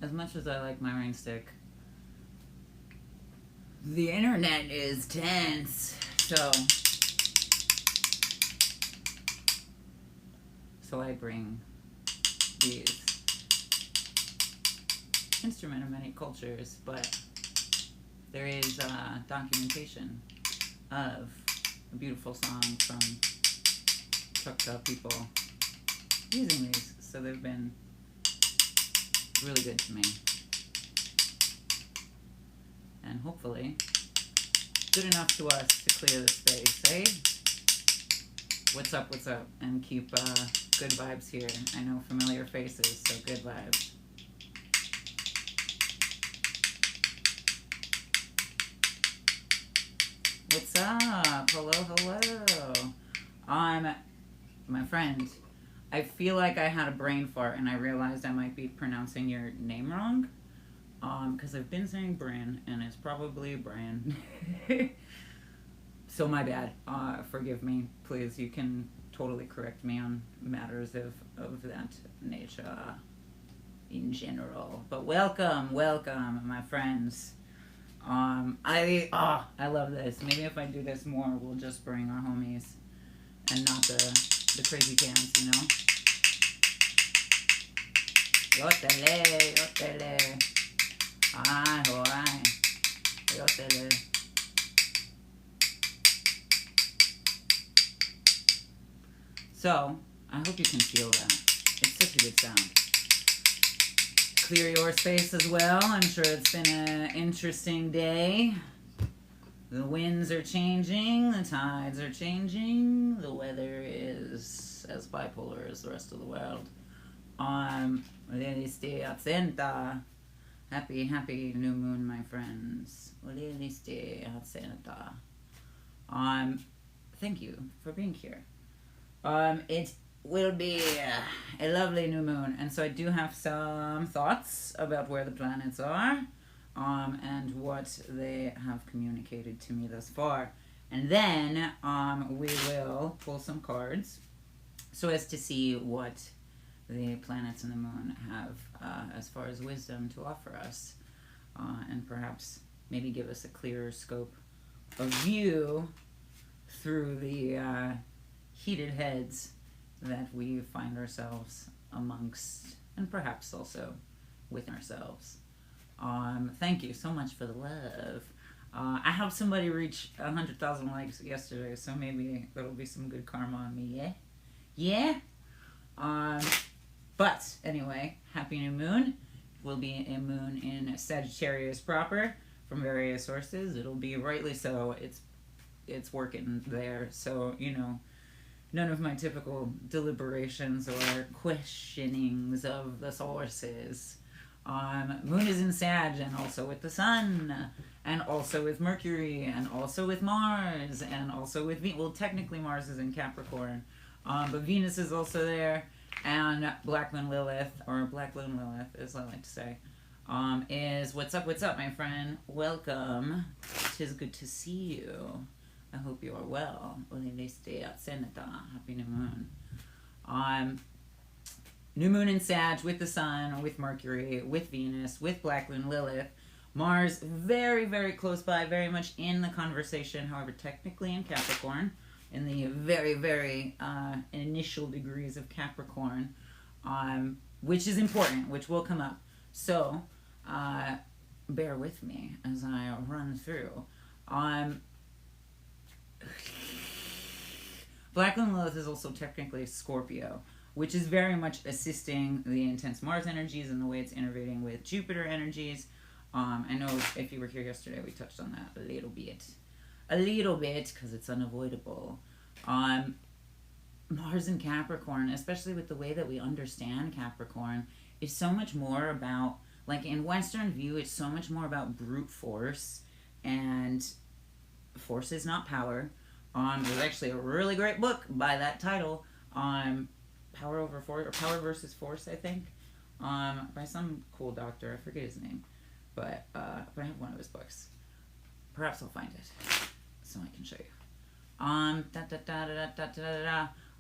as much as I like my rain stick, the internet is tense. So I bring these instrument of many cultures, but there is documentation of a beautiful song from Choctaw people using these, so they've been really good to me. And hopefully good enough to us to clear the space, eh? What's up, and keep good vibes here. I know familiar faces, so good vibes. What's up? Hello. I'm my friend. I feel like I had a brain fart and I realized I might be pronouncing your name wrong. Because I've been saying Bran, and it's probably Bran. So my bad. Forgive me, please. You can totally correct me on matters of that nature in general. But welcome, my friends. I love this. Maybe if I do this more, we'll just bring our homies and not the crazy cans, you know? Yotele. Ay, hoay. Yotele. So, I hope you can feel that. It's such a good sound. Clear your space as well. I'm sure it's been an interesting day. The winds are changing, the tides are changing, the weather is as bipolar as the rest of the world. Stay atenta. Happy new moon, my friends. Thank you for being here. It will be a lovely new moon, and so I do have some thoughts about where the planets are, and what they have communicated to me thus far. And then we will pull some cards so as to see what the planets and the moon have as far as wisdom to offer us, and perhaps maybe give us a clearer scope of view through the heated heads that we find ourselves amongst, and perhaps also within ourselves. Thank you so much for the love. I helped somebody reach 100,000 likes yesterday, so maybe that'll be some good karma on me, yeah? But anyway, happy new moon. It will be a moon in Sagittarius proper from various sources. It'll be rightly so. It's working there, so, you know, none of my typical deliberations or questionings of the sources. Moon is in Sag, and also with the Sun, and also with Mercury, and also with Mars, and also with Venus. Well, technically Mars is in Capricorn, but Venus is also there, and Black Moon Lilith, or Black Moon Lilith, as I like to say, is what's up, my friend. Welcome. 'Tis good to see you. I hope you are well. Happy new moon. New moon in Sag with the Sun, with Mercury, with Venus, with Black Moon Lilith. Mars very, very close by, very much in the conversation, however, technically in Capricorn, in the very, very initial degrees of Capricorn, which is important, which will come up. So, bear with me as I run through. Black Moon Lilith is also technically Scorpio, which is very much assisting the intense Mars energies and the way it's innovating with Jupiter energies. I know if you were here yesterday, we touched on that a little bit, because it's unavoidable. Mars in Capricorn, especially with the way that we understand Capricorn, is so much more about, like in Western view, it's so much more about brute force, and force is not power. There's actually a really great book by that title, Power Over Force, or Power versus Force, I think, by some cool doctor. I forget his name, but I have one of his books. Perhaps I'll find it so I can show you.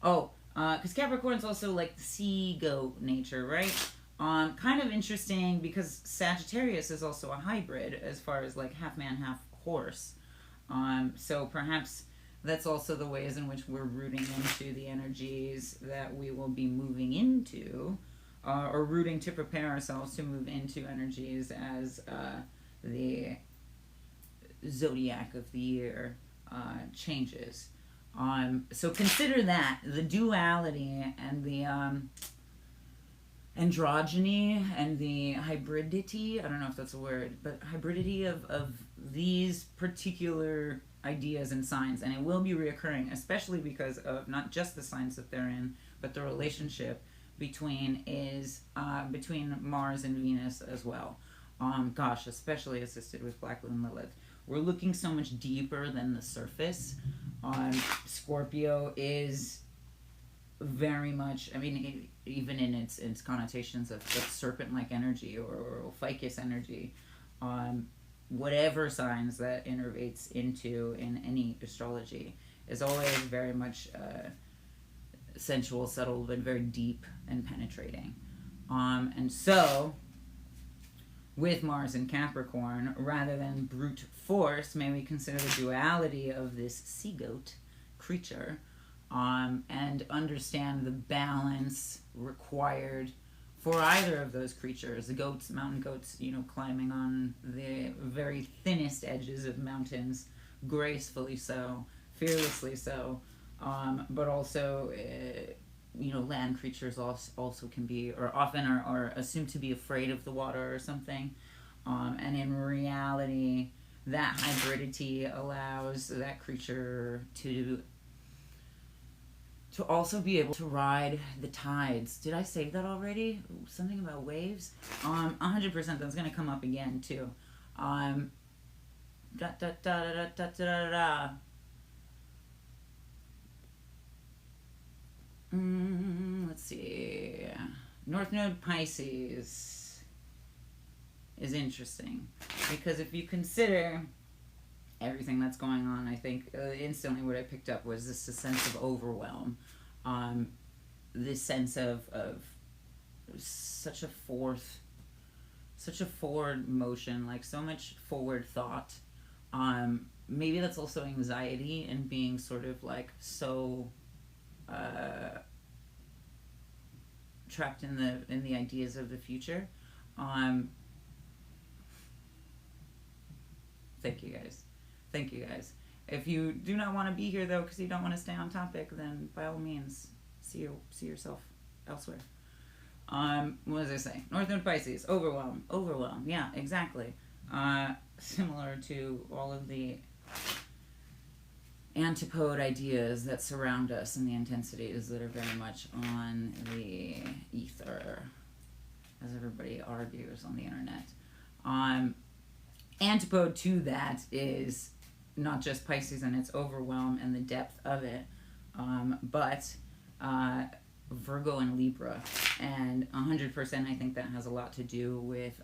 Because Capricorn's also like the sea goat nature, right? Kind of interesting because Sagittarius is also a hybrid as far as like half man, half horse. So perhaps that's also the ways in which we're rooting into the energies that we will be moving into, or rooting to prepare ourselves to move into energies as the zodiac of the year changes. So consider that the duality and the androgyny and the hybridity, I don't know if that's a word, but hybridity of these particular ideas and signs, and it will be reoccurring, especially because of not just the signs that they're in, but the relationship between Mars and Venus as well. Especially assisted with Black Moon Lilith. We're looking so much deeper than the surface. Scorpio is very much, I mean, even in its connotations of serpent-like energy or ficus energy, whatever signs that innervates into in any astrology is always very much sensual, subtle, but very deep and penetrating. And so, with Mars in Capricorn, rather than brute force, may we consider the duality of this sea goat creature, and understand the balance required for either of those creatures. The goats, mountain goats, climbing on the very thinnest edges of mountains, gracefully so, fearlessly so, but also, land creatures also can be, or often are assumed to be afraid of the water or something. And in reality, that hybridity allows that creature to also be able to ride the tides. Did I say that already? Something about waves? 100% that's going to come up again, too. Let's see. North Node Pisces is interesting because if you consider everything that's going on, I think instantly what I picked up was this sense of overwhelm, this sense of such a forward motion, like so much forward thought. Maybe that's also anxiety and being sort of like so trapped in the ideas of the future. Thank you guys. If you do not want to be here though, because you don't want to stay on topic, then by all means, see yourself elsewhere. What was I saying? North Node Pisces, overwhelm. Yeah, exactly. Similar to all of the antipode ideas that surround us and the intensities that are very much on the ether, as everybody argues on the internet. Antipode to that is not just Pisces and its overwhelm and the depth of it, but Virgo and Libra. And 100% I think that has a lot to do with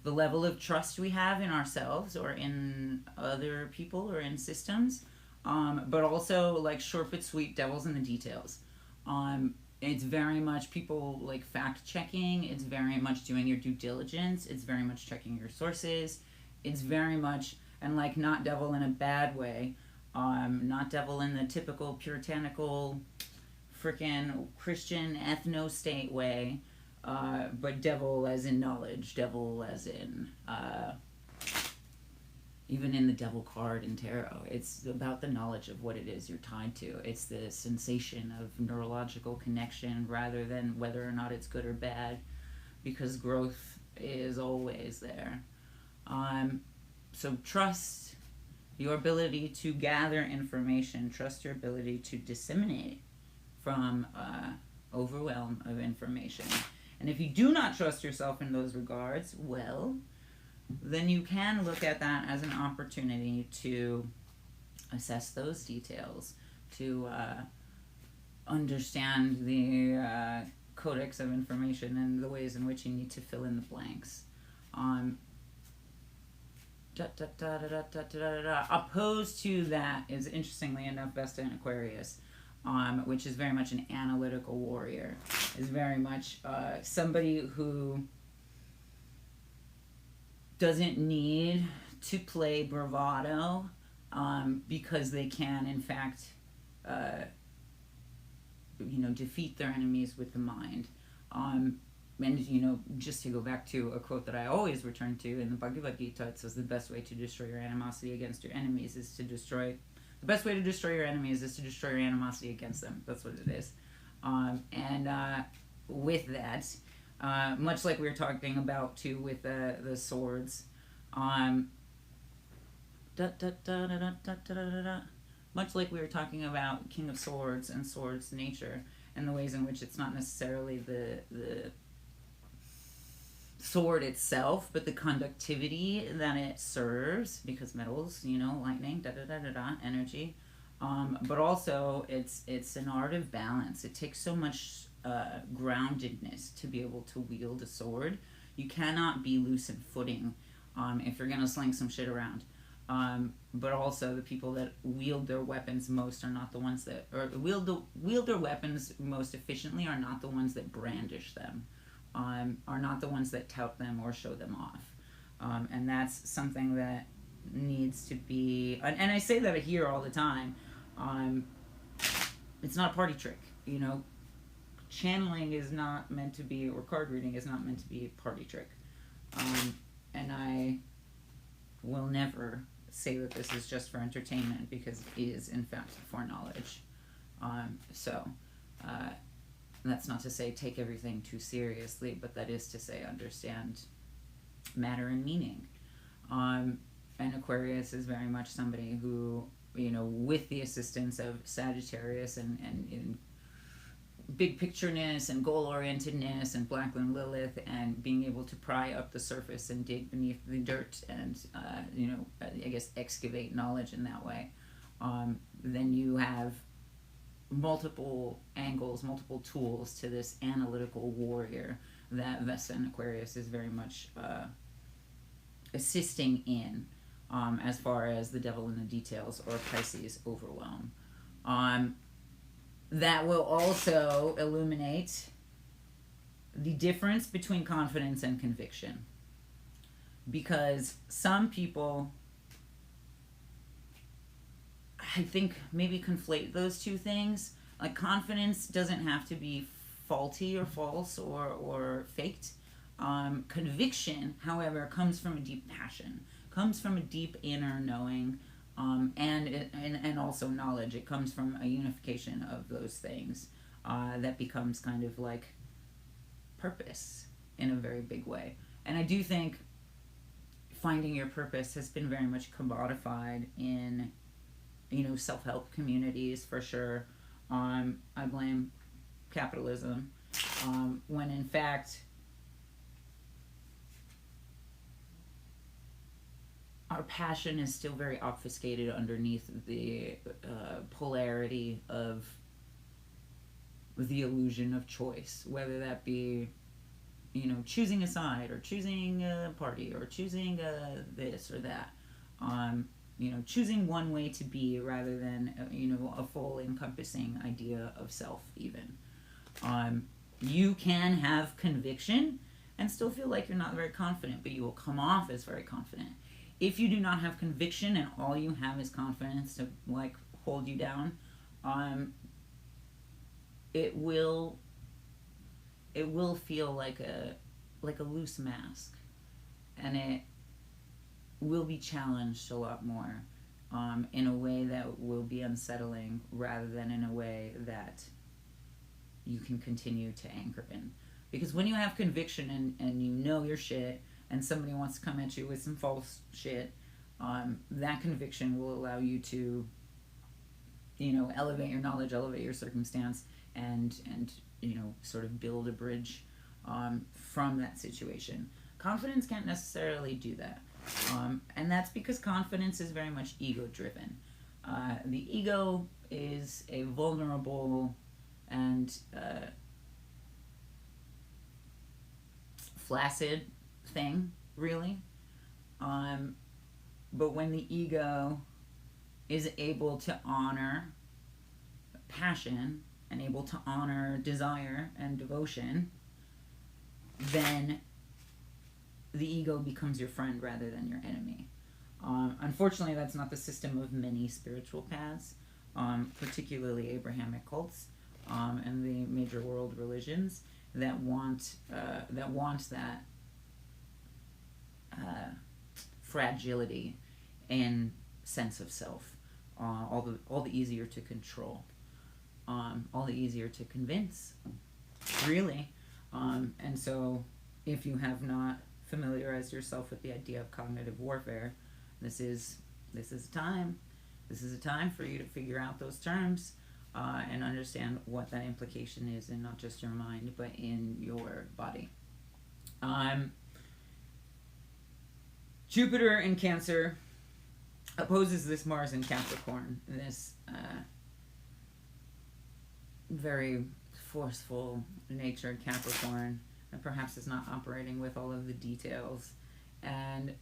the level of trust we have in ourselves or in other people or in systems, but also like short but sweet, devils in the details. It's very much people like fact checking. It's very much doing your due diligence. It's very much checking your sources. It's very much, and like not devil in a bad way, not devil in the typical puritanical frickin' Christian ethno-state way, but devil as in knowledge, devil as in even in the devil card in tarot, it's about the knowledge of what it is you're tied to. It's the sensation of neurological connection rather than whether or not it's good or bad, because growth is always there. So trust your ability to gather information, trust your ability to disseminate from overwhelm of information. And if you do not trust yourself in those regards, well, then you can look at that as an opportunity to assess those details, to understand the codex of information and the ways in which you need to fill in the blanks. Opposed to that is, interestingly enough, Vesta and Aquarius. which is very much an analytical warrior, is very much somebody who doesn't need to play bravado because they can, in fact, defeat their enemies with the mind. And, just to go back to a quote that I always return to in the Bhagavad Gita, it says the best way to destroy your animosity against your enemies is to destroy... The best way to destroy your enemies is to destroy your animosity against them. That's what it is. With that, much like we were talking about, too, with the swords, much like we were talking about King of Swords and Swords' nature, and the ways in which it's not necessarily the sword itself, but the conductivity that it serves, because metals, lightning, energy. But also, it's an art of balance. It takes so much groundedness to be able to wield a sword. You cannot be loose in footing if you're gonna sling some shit around. But also, the people that wield their weapons most are not the ones that, or wield their weapons most efficiently are not the ones that brandish them, are not the ones that tout them or show them off. And that's something that needs to be, and I say that here all the time, it's not a party trick, channeling is not meant to be, or card reading is not meant to be a party trick. And I will never say that this is just for entertainment, because it is, in fact, for knowledge. That's not to say take everything too seriously, but that is to say understand matter and meaning. And Aquarius is very much somebody who, with the assistance of Sagittarius and big pictureness and goal-orientedness and Black Moon Lilith, and being able to pry up the surface and dig beneath the dirt and, I guess, excavate knowledge in that way, then you have multiple angles, multiple tools to this analytical warrior that Vesta and Aquarius is very much assisting in, as far as the devil in the details, or Pisces overwhelm. That will also illuminate the difference between confidence and conviction. Because some people, I think, maybe conflate those two things. Like, confidence doesn't have to be faulty or false or faked. Conviction, however, comes from a deep passion, comes from a deep inner knowing, and also knowledge. It comes from a unification of those things that becomes kind of like purpose in a very big way. And I do think finding your purpose has been very much commodified in, self-help communities, for sure. I blame capitalism, when in fact our passion is still very obfuscated underneath the polarity of the illusion of choice, whether that be, choosing a side, or choosing a party, or choosing this or that, choosing one way to be rather than, a full encompassing idea of self even. You can have conviction and still feel like you're not very confident, but you will come off as very confident. If you do not have conviction and all you have is confidence to hold you down, it will feel like a loose mask, and it will be challenged a lot more, in a way that will be unsettling rather than in a way that you can continue to anchor in. Because when you have conviction and you know your shit, and somebody wants to come at you with some false shit, that conviction will allow you to, elevate your knowledge, elevate your circumstance, and sort of build a bridge from that situation. Confidence can't necessarily do that. And that's because confidence is very much ego-driven. The ego is a vulnerable and flaccid thing, really. But when the ego is able to honor passion and able to honor desire and devotion, then the ego becomes your friend rather than your enemy. Unfortunately, that's not the system of many spiritual paths, particularly Abrahamic cults and the major world religions that want that fragility and sense of self, all the easier to control, all the easier to convince, really. And so, if you have not familiarized yourself with the idea of cognitive warfare, this is a time. This is a time for you to figure out those terms and understand what that implication is in not just your mind, but in your body. Jupiter in Cancer opposes this Mars in Capricorn, this very forceful natured Capricorn, and perhaps is not operating with all of the details. And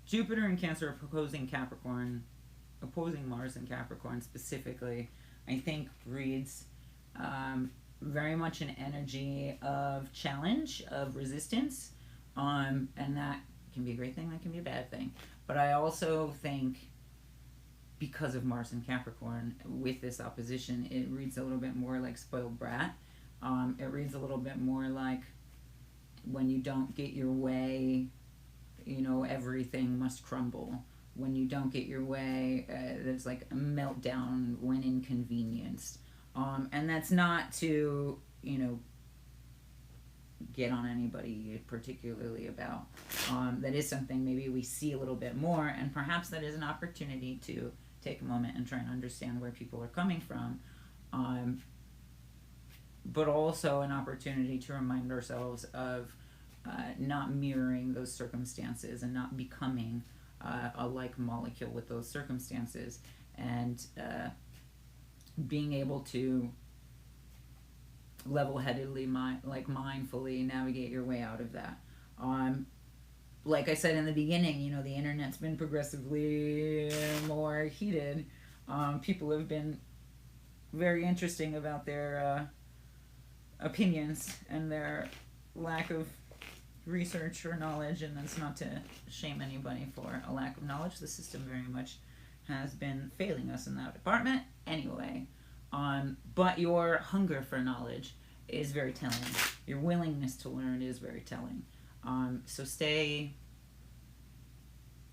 Jupiter in Cancer opposing Mars in Capricorn specifically, I think reads very much an energy of challenge, of resistance, and that can be a great thing, that can be a bad thing. But I also think, because of Mars and Capricorn, with this opposition, it reads a little bit more like spoiled brat. It reads a little bit more like when you don't get your way, everything must crumble. When you don't get your way, there's like a meltdown when inconvenienced. And that's not to, get on anybody particularly about. That is something maybe we see a little bit more, and perhaps that is an opportunity to take a moment and try and understand where people are coming from. But also an opportunity to remind ourselves of not mirroring those circumstances and not becoming a like molecule with those circumstances, and being able to level-headedly, mindfully navigate your way out of that. Like I said in the beginning, the internet's been progressively more heated. People have been very interesting about their opinions and their lack of research or knowledge, and that's not to shame anybody for a lack of knowledge. The system very much has been failing us in that department anyway. But your hunger for knowledge is very telling. Your willingness to learn is very telling. So stay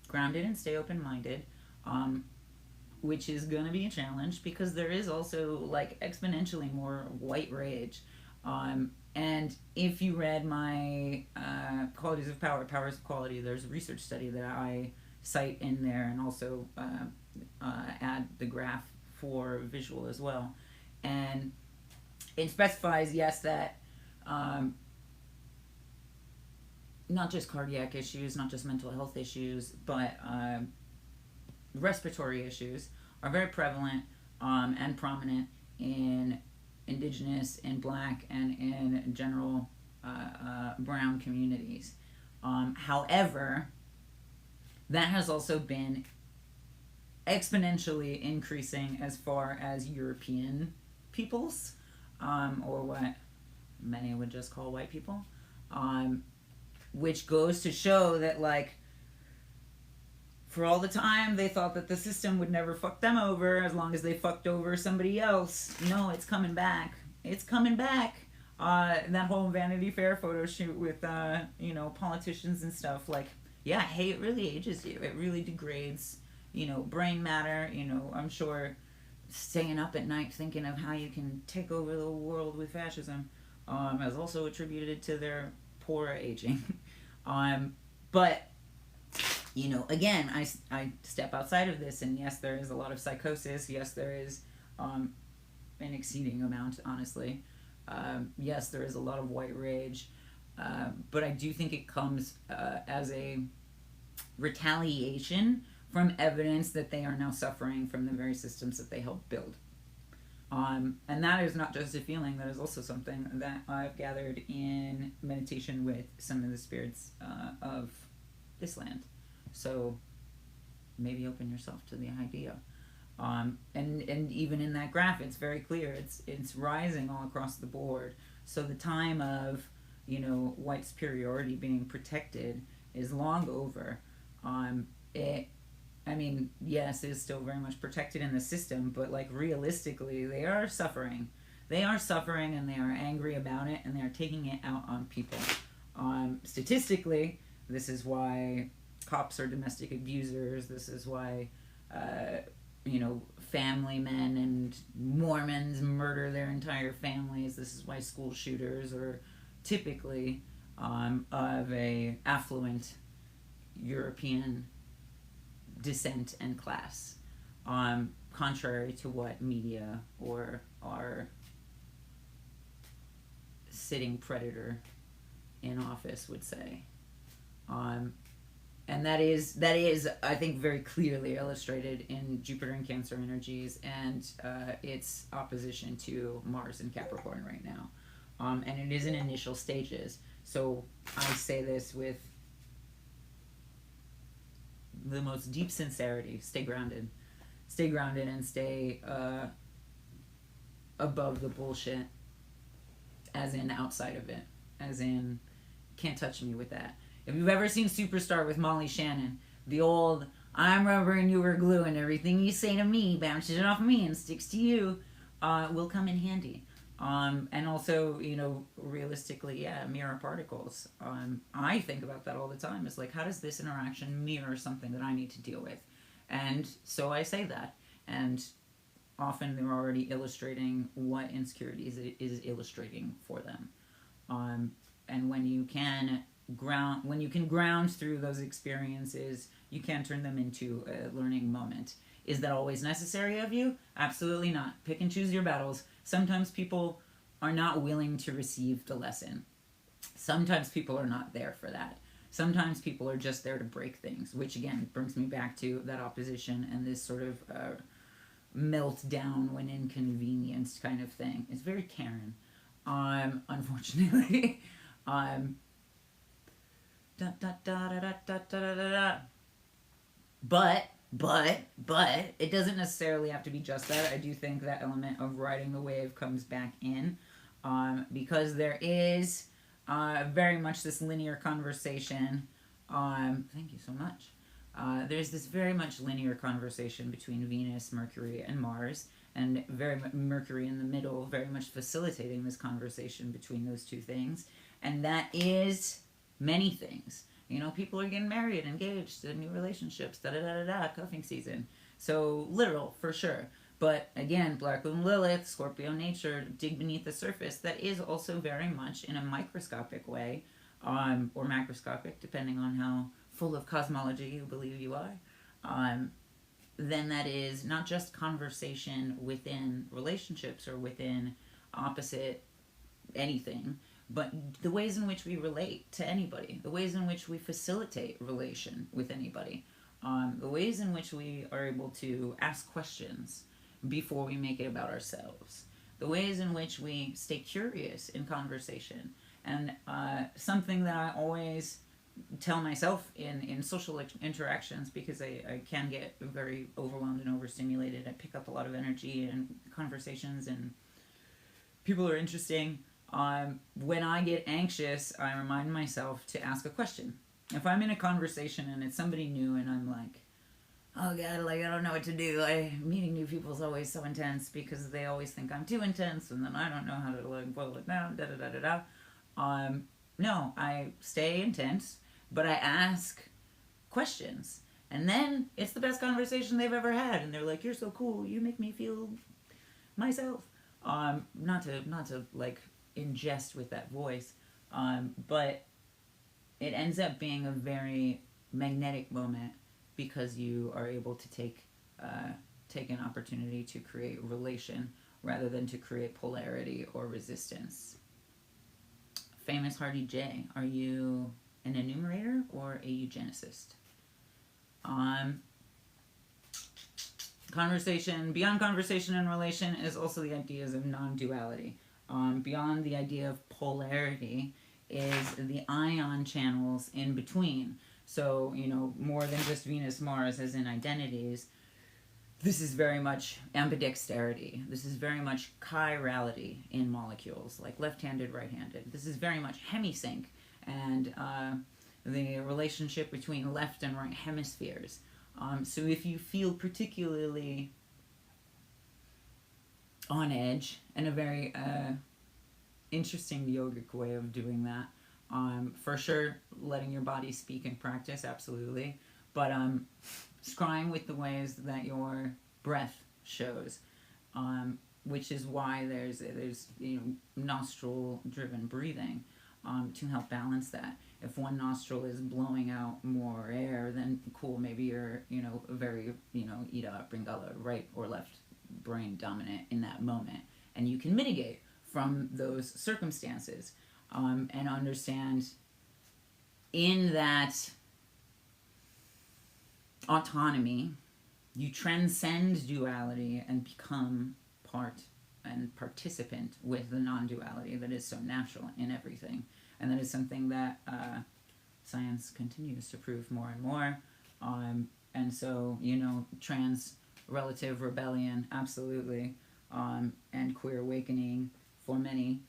grounded and stay open-minded, which is going to be a challenge because there is also exponentially more white rage. And if you read my Qualities of Power, Powers of Quality, there's a research study that I cite in there, and also add the graph for visual as well. And it specifies, yes, that not just cardiac issues, not just mental health issues, but respiratory issues are very prevalent and prominent in Indigenous, in Black, and in general brown communities. However, that has also been exponentially increasing as far as European peoples, or what many would just call white people, which goes to show that, for all the time they thought that the system would never fuck them over as long as they fucked over somebody else. No, it's coming back. It's coming back. That whole Vanity Fair photo shoot with, politicians and stuff, hate really ages you. It really degrades, brain matter. I'm sure staying up at night thinking of how you can take over the world with fascism is also attributed to their poor aging. But, again, I step outside of this, and yes, there is a lot of psychosis. Yes, there is an exceeding amount, honestly. Yes, there is a lot of white rage. But I do think it comes as a retaliation from evidence that they are now suffering from the very systems that they helped build. And that is not just a feeling, that is also something that I've gathered in meditation with some of the spirits of this land. So maybe open yourself to the idea. And even in that graph, it's very clear. It's rising all across the board. So the time of, white superiority being protected is long over. Yes, it is still very much protected in the system, but like realistically, they are suffering. They are suffering, and they are angry about it, and they are taking it out on people. Statistically, this is why cops are domestic abusers. This is why, family men and Mormons murder their entire families. This is why school shooters are typically of a affluent European descent and class, contrary to what media or our sitting predator in office would say. And that is, I think, very clearly illustrated in Jupiter and Cancer energies and its opposition to Mars and Capricorn right now. And it is in initial stages. So I say this with the most deep sincerity. Stay grounded. Stay grounded and stay above the bullshit, as in outside of it. As in, can't touch me with that. If you've ever seen Superstar with Molly Shannon, the old "I'm rubber and you were glue and everything you say to me bounces it off me and sticks to you," will come in handy. And also, realistically, mirror particles. I think about that all the time. It's like, how does this interaction mirror something that I need to deal with? And so I say that. And often they're already illustrating what insecurities it is illustrating for them. And when you can ground through those experiences, you can turn them into a learning moment. Is that always necessary of you? Absolutely not. Pick and choose your battles. Sometimes people are not willing to receive the lesson. Sometimes people are not there for that. Sometimes people are just there to break things, which again brings me back to that opposition and this sort of melt down when inconvenienced kind of thing. It's very Karen, unfortunately. But it doesn't necessarily have to be just that. I do think that element of riding the wave comes back in, because there is very much this linear conversation. Thank you so much. There's this very much linear conversation between Venus, Mercury, and Mars, and Mercury in the middle, very much facilitating this conversation between those two things. And that is many things. People are getting married, engaged, new relationships, cuffing season. So literal, for sure. But again, Black Moon Lilith, Scorpio nature, dig beneath the surface. That is also very much in a microscopic way, or macroscopic, depending on how full of cosmology you believe you are. Then that is not just conversation within relationships or within opposite anything, but the ways in which we relate to anybody, the ways in which we facilitate relation with anybody, the ways in which we are able to ask questions before we make it about ourselves, the ways in which we stay curious in conversation. And something that I always tell myself in social interactions, because I can get very overwhelmed and overstimulated. I pick up a lot of energy and conversations, and people are interesting. When I get anxious, I remind myself to ask a question. If I'm in a conversation and it's somebody new and I'm like, oh God, I don't know what to do. Meeting new people is always so intense because they always think I'm too intense, and then I don't know how to boil it down, no, I stay intense, but I ask questions. And then it's the best conversation they've ever had. And they're like, you're so cool. You make me feel myself. Not to ingest with that voice, but it ends up being a very magnetic moment because you are able to take an opportunity to create relation rather than to create polarity or resistance. Famous Hardy J, are you an enumerator or a eugenicist? Conversation, beyond conversation and relation, is also the ideas of non-duality. Beyond the idea of polarity is the ion channels in between. So, more than just Venus, Mars as in identities, This is very much ambidexterity. This is very much chirality in molecules, like left-handed, right-handed. This is very much hemisync, and the relationship between left and right hemispheres. So if you feel particularly on edge, and a very interesting yogic way of doing that, for sure, letting your body speak and practice, absolutely, but scrying with the ways that your breath shows, which is why there's nostril driven breathing, to help balance that. If one nostril is blowing out more air, then cool, maybe you're very Ida, Bringala, right or left brain dominant in that moment, and you can mitigate from those circumstances, and understand in that autonomy, you transcend duality and become part and participant with the non-duality that is so natural in everything. And that is something that science continues to prove more and more. And so, trans relative rebellion, absolutely. And queer awakening for many,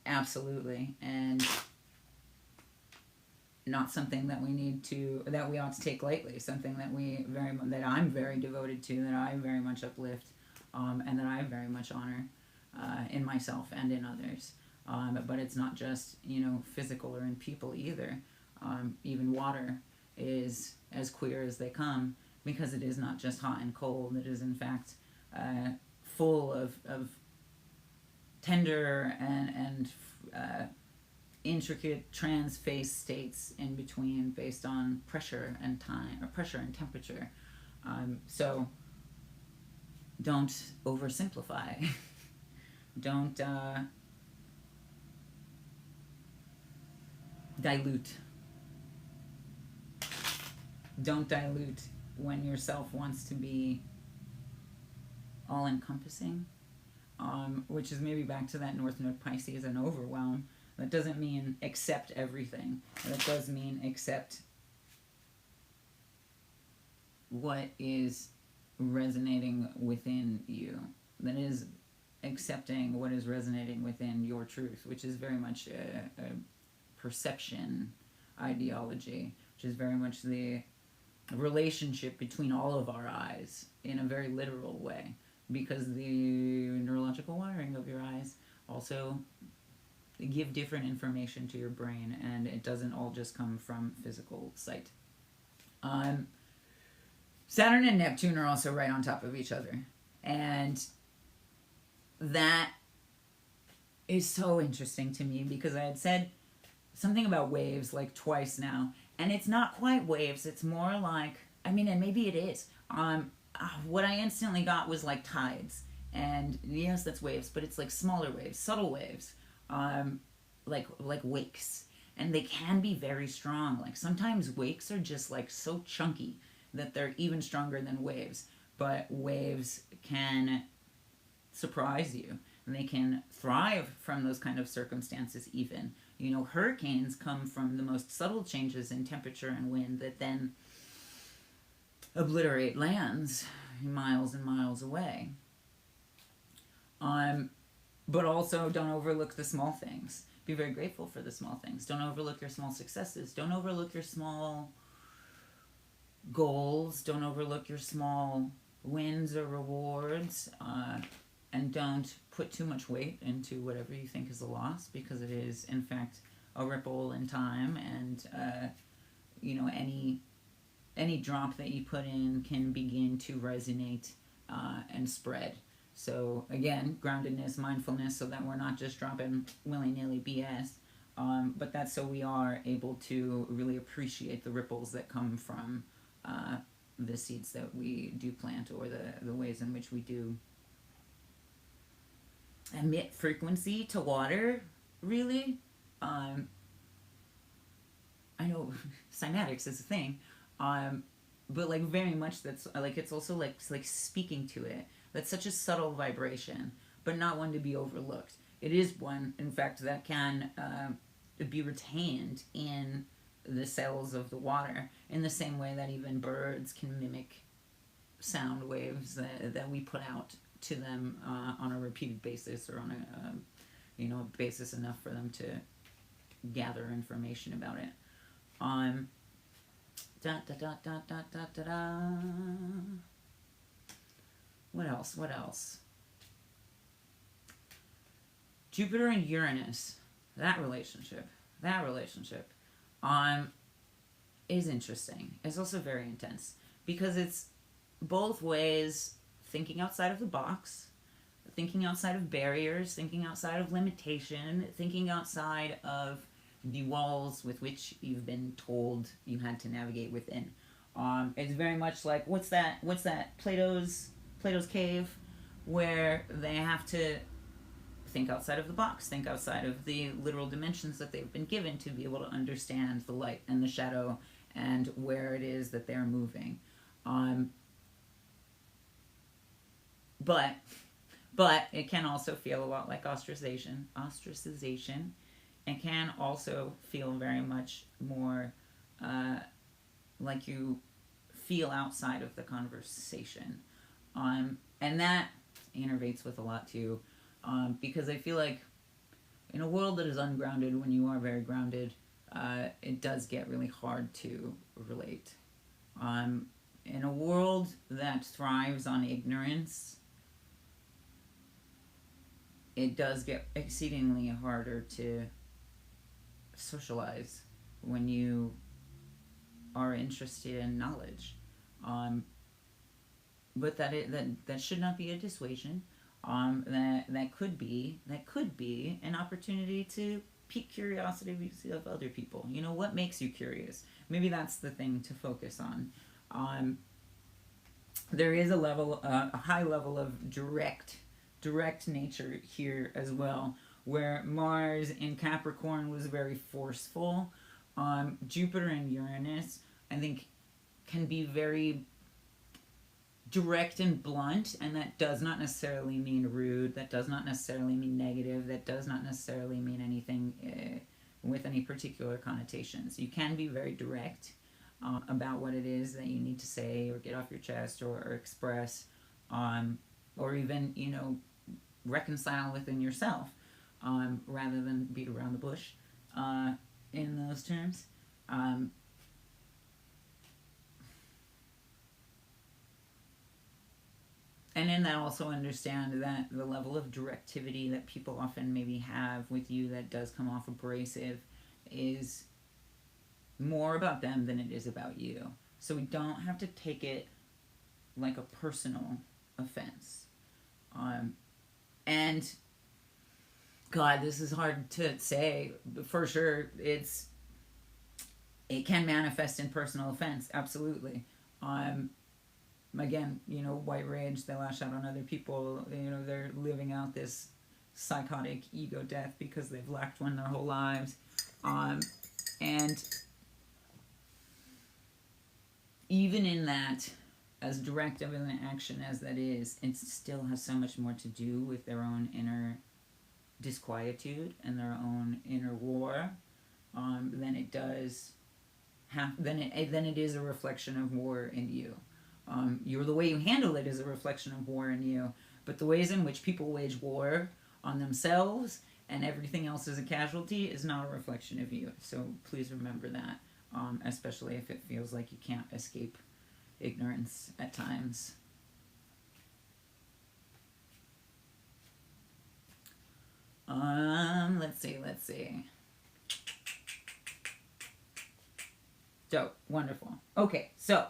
absolutely. And not something that we ought to take lightly, something that I'm very devoted to, that I very much uplift, and that I very much honor in myself and in others. But it's not just physical or in people either. Even water is as queer as they come, because it is not just hot and cold. It is in fact full of tender and intricate trans-phase states in between, based on pressure and time, or pressure and temperature. So don't oversimplify. Don't dilute. Don't dilute when yourself wants to be all-encompassing, which is maybe back to that North Node Pisces and overwhelm. That doesn't mean accept everything. That does mean accept what is resonating within you. That is accepting what is resonating within your truth, which is very much a perception ideology, which is very much the relationship between all of our eyes in a very literal way, because the neurological wiring of your eyes also give different information to your brain, and it doesn't all just come from physical sight. Saturn and Neptune are also right on top of each other, and that is so interesting to me, because I had said something about waves like twice now, and it's not quite waves, it's more like, and maybe it is. What I instantly got was like tides, and yes, that's waves, but it's like smaller waves, subtle waves, like wakes, and they can be very strong. Like sometimes wakes are just like so chunky that they're even stronger than waves, but waves can surprise you, and they can thrive from those kind of circumstances even. Hurricanes come from the most subtle changes in temperature and wind that then obliterate lands miles and miles away. But also, don't overlook the small things. Be very grateful for the small things. Don't overlook your small successes. Don't overlook your small goals. Don't overlook your small wins or rewards. And don't put too much weight into whatever you think is a loss, because it is, in fact, a ripple in time, and any drop that you put in can begin to resonate and spread. So again, groundedness, mindfulness, so that we're not just dropping willy-nilly BS, but that's so we are able to really appreciate the ripples that come from the seeds that we do plant, or the ways in which we do emit frequency to water, really. I know cymatics is a thing, but like very much that's like, it's also like speaking to it. That's such a subtle vibration, but not one to be overlooked. It is one, in fact, that can be retained in the cells of the water, in the same way that even birds can mimic sound waves that we put out to them on a repeated basis, or on a basis enough for them to gather information about it. Da, da, da, da, da, da, da, da. What else? Jupiter and Uranus, that relationship is interesting. It's also very intense because it's both ways thinking outside of the box, thinking outside of barriers, thinking outside of limitation, thinking outside of the walls with which you've been told you had to navigate within. It's very much like, what's that Plato's cave, where they have to think outside of the box, think outside of the literal dimensions that they've been given to be able to understand the light and the shadow and where it is that they're moving. But it can also feel a lot like ostracization. It can also feel very much more like you feel outside of the conversation. And that innervates with a lot too, because I feel like in a world that is ungrounded, when you are very grounded, it does get really hard to relate. In a world that thrives on ignorance, it does get exceedingly harder to socialize when you are interested in knowledge. But that should not be a dissuasion. That could be an opportunity to pique curiosity of other people. You know, what makes you curious? Maybe that's the thing to focus on. There is a high level of direct nature here as well, where Mars in Capricorn was very forceful. Jupiter and Uranus, I think, can be very direct and blunt, and that does not necessarily mean rude, that does not necessarily mean negative, that does not necessarily mean anything with any particular connotations. You can be very direct about what it is that you need to say or get off your chest or express, or even, reconcile within yourself, rather than beat around the bush in those terms. And in that, also understand that the level of directivity that people often maybe have with you that does come off abrasive is more about them than it is about you. So we don't have to take it like a personal offense. And God, this is hard to say, but for sure it can manifest in personal offense, absolutely. Again, white rage, they lash out on other people, they're living out this psychotic ego death because they've lacked one their whole lives. And even in that, as direct of an action as that is, it still has so much more to do with their own inner disquietude and their own inner war, than it does than it is a reflection of war in you. The way you handle it is a reflection of war in you, but the ways in which people wage war on themselves and everything else as a casualty is not a reflection of you. So please remember that, especially if it feels like you can't escape ignorance at times. Let's see. Dope. Wonderful. Okay, so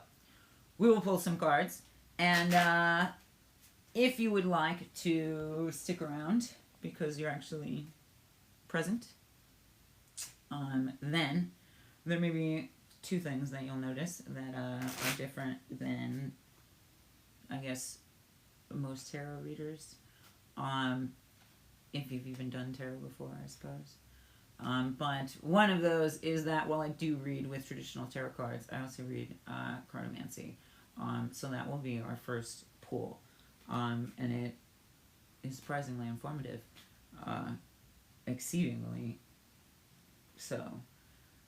we will pull some cards, and if you would like to stick around because you're actually present, then there may be two things that you'll notice that are different than, I guess, most tarot readers. If you've even done tarot before, I suppose. But one of those is that while I do read with traditional tarot cards, I also read cartomancy. So that will be our first pull. And it is surprisingly informative. Exceedingly so.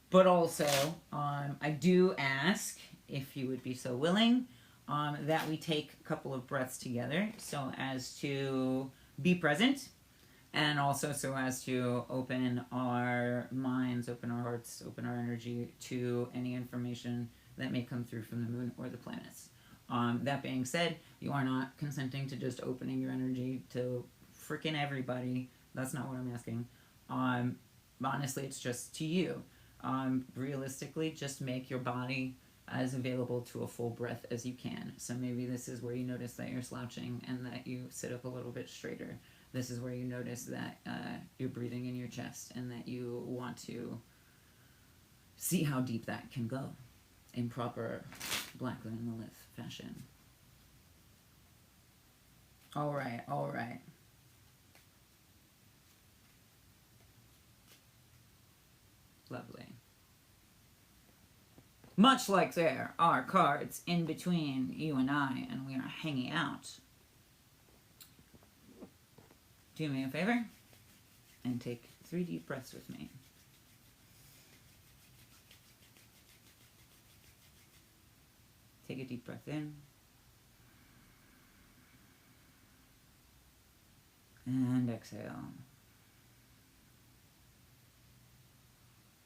But also, I do ask, if you would be so willing, that we take a couple of breaths together so as to be present, and also so as to open our minds, open our hearts, open our energy to any information that may come through from the moon or the planets. That being said, you are not consenting to just opening your energy to freaking everybody. That's not what I'm asking. Honestly, it's just to you. Realistically, just make your body as available to a full breath as you can. So maybe this is where you notice that you're slouching and that you sit up a little bit straighter. This is where you notice that you're breathing in your chest and that you want to see how deep that can go in proper Blackler in the Lith fashion. All right, all right. Lovely. Much like there are cards in between you and I, and we are hanging out, do me a favor and take 3 deep breaths with me. Take a deep breath in. And exhale.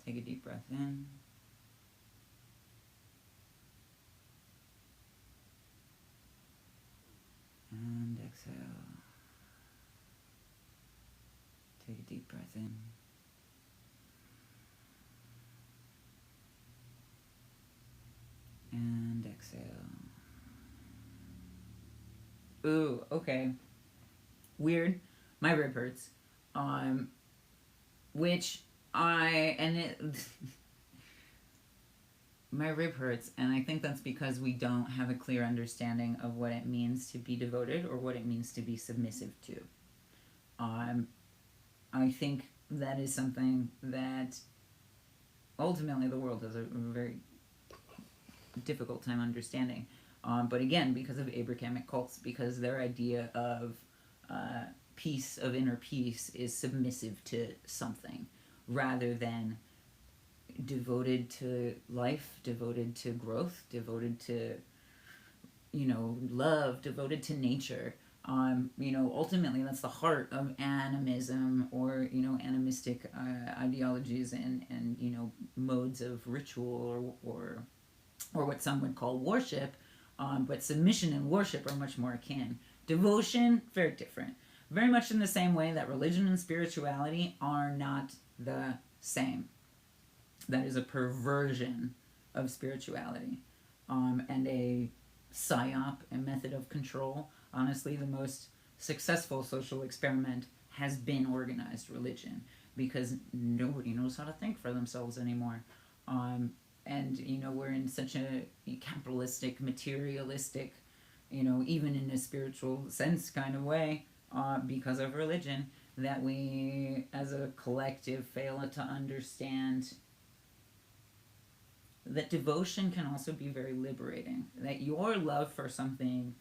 Take a deep breath in. And exhale. Take a deep breath in. And exhale. Ooh, okay. Weird. My rib hurts. My rib hurts, and I think that's because we don't have a clear understanding of what it means to be devoted or what it means to be submissive to. I think that is something that ultimately the world has a very difficult time understanding. But again, because of Abrahamic cults, because their idea of peace, of inner peace, is submissive to something rather than devoted to life, devoted to growth, devoted to, love, devoted to nature. Ultimately that's the heart of animism or, animistic ideologies and modes of ritual or what some would call worship. But submission and worship are much more akin. Devotion, very different. Very much in the same way that religion and spirituality are not the same. That is a perversion of spirituality, and a psyop, a method of control. Honestly, the most successful social experiment has been organized religion, because nobody knows how to think for themselves anymore. And, we're in such a capitalistic, materialistic, even in a spiritual sense kind of way, because of religion, that we, as a collective, fail to understand that devotion can also be very liberating. That your love for something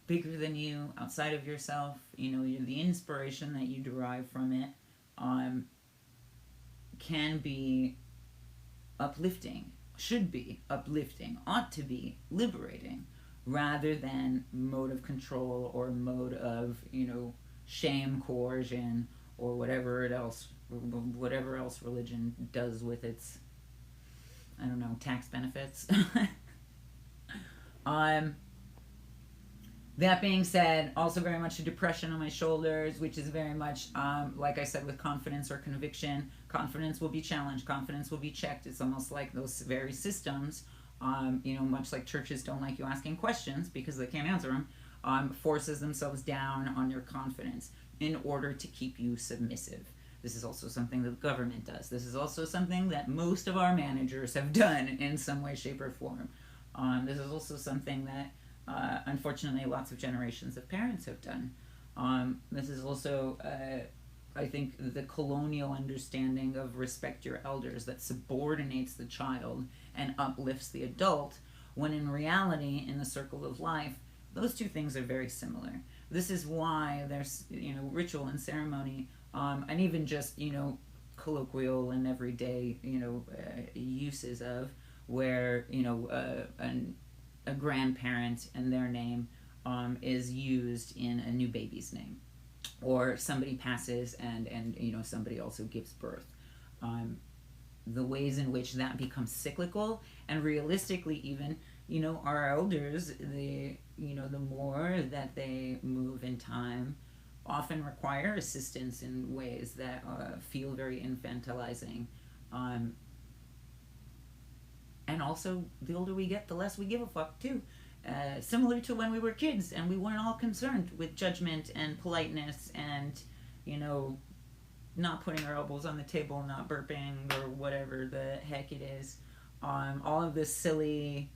bigger than you, outside of yourself, the inspiration that you derive from it, can be uplifting, should be uplifting, ought to be liberating, rather than mode of control or mode of, shame, coercion, or whatever else religion does with its, tax benefits. That being said, also very much a depression on my shoulders, which is very much, like I said, with confidence or conviction. Confidence will be challenged. Confidence will be checked. It's almost like those very systems, much like churches don't like you asking questions because they can't answer them, forces themselves down on your confidence in order to keep you submissive. This is also something that the government does. This is also something that most of our managers have done in some way, shape, or form. This is also something that unfortunately lots of generations of parents have done. This is also, I think, the colonial understanding of respect your elders that subordinates the child and uplifts the adult, when in reality, in the circle of life, those two things are very similar. This is why there's, ritual and ceremony, and even just, colloquial and everyday, uses of where, a grandparent and their name is used in a new baby's name, or somebody passes and somebody also gives birth. The ways in which that becomes cyclical, and realistically even, our elders, the more that they move in time, often require assistance in ways that feel very infantilizing. And also, the older we get, the less we give a fuck, too. Similar to when we were kids and we weren't all concerned with judgment and politeness and, not putting our elbows on the table, not burping, or whatever the heck it is. All of the silly,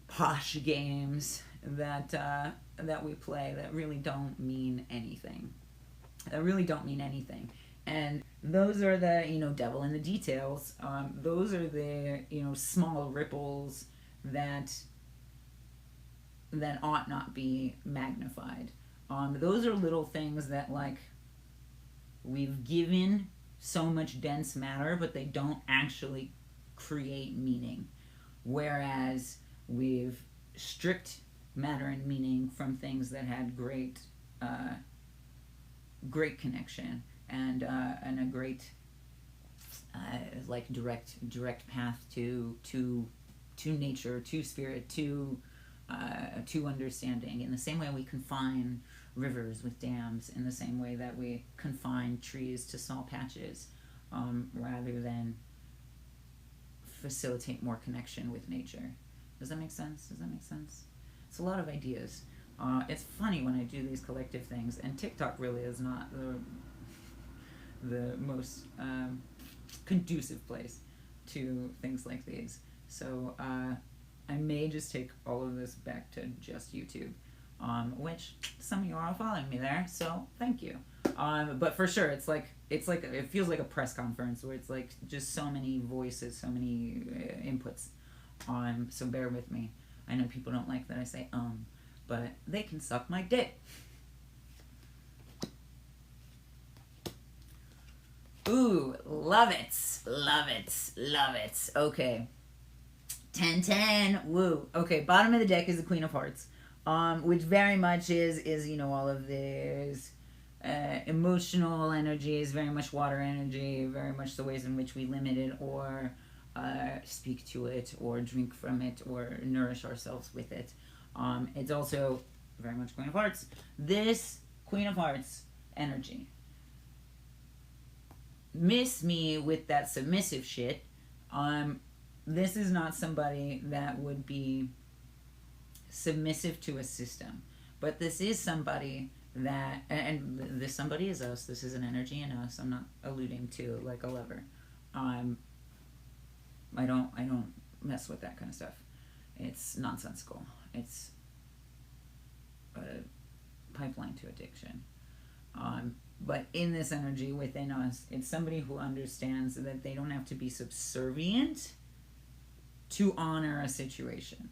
posh games that we play that really don't mean anything. And those are the, devil in the details. Those are the, small ripples that ought not be magnified. Those are little things that, we've given so much dense matter, but they don't actually create meaning. Whereas we've stripped matter and meaning from things that had great connection and a great direct path to nature, to spirit, to understanding. In the same way we confine rivers with dams, in the same way that we confine trees to small patches, rather than facilitate more connection with nature. Does that make sense? It's a lot of ideas. It's funny when I do these collective things, and TikTok really is not the most conducive place to things like these. So I may just take all of this back to just YouTube, which some of you are following me there, so thank you. But for sure, it feels like a press conference where it's just so many voices, so many inputs. So bear with me. I know people don't like that I say but they can suck my dick. Ooh, love it. Okay. 10-10, woo. Okay, bottom of the deck is the Queen of Hearts, which very much is all of this emotional energy, is very much water energy, very much the ways in which we limit it or speak to it or drink from it or nourish ourselves with it. It's also very much Queen of Hearts. This Queen of Hearts energy. Miss me with that submissive shit. This is not somebody that would be submissive to a system. But this is somebody that, and this somebody is us. This is an energy in us. I'm not alluding to like a lover. I don't mess with that kind of stuff. It's nonsensical. It's a pipeline to addiction. But in this energy within us, it's somebody who understands that they don't have to be subservient to honor a situation.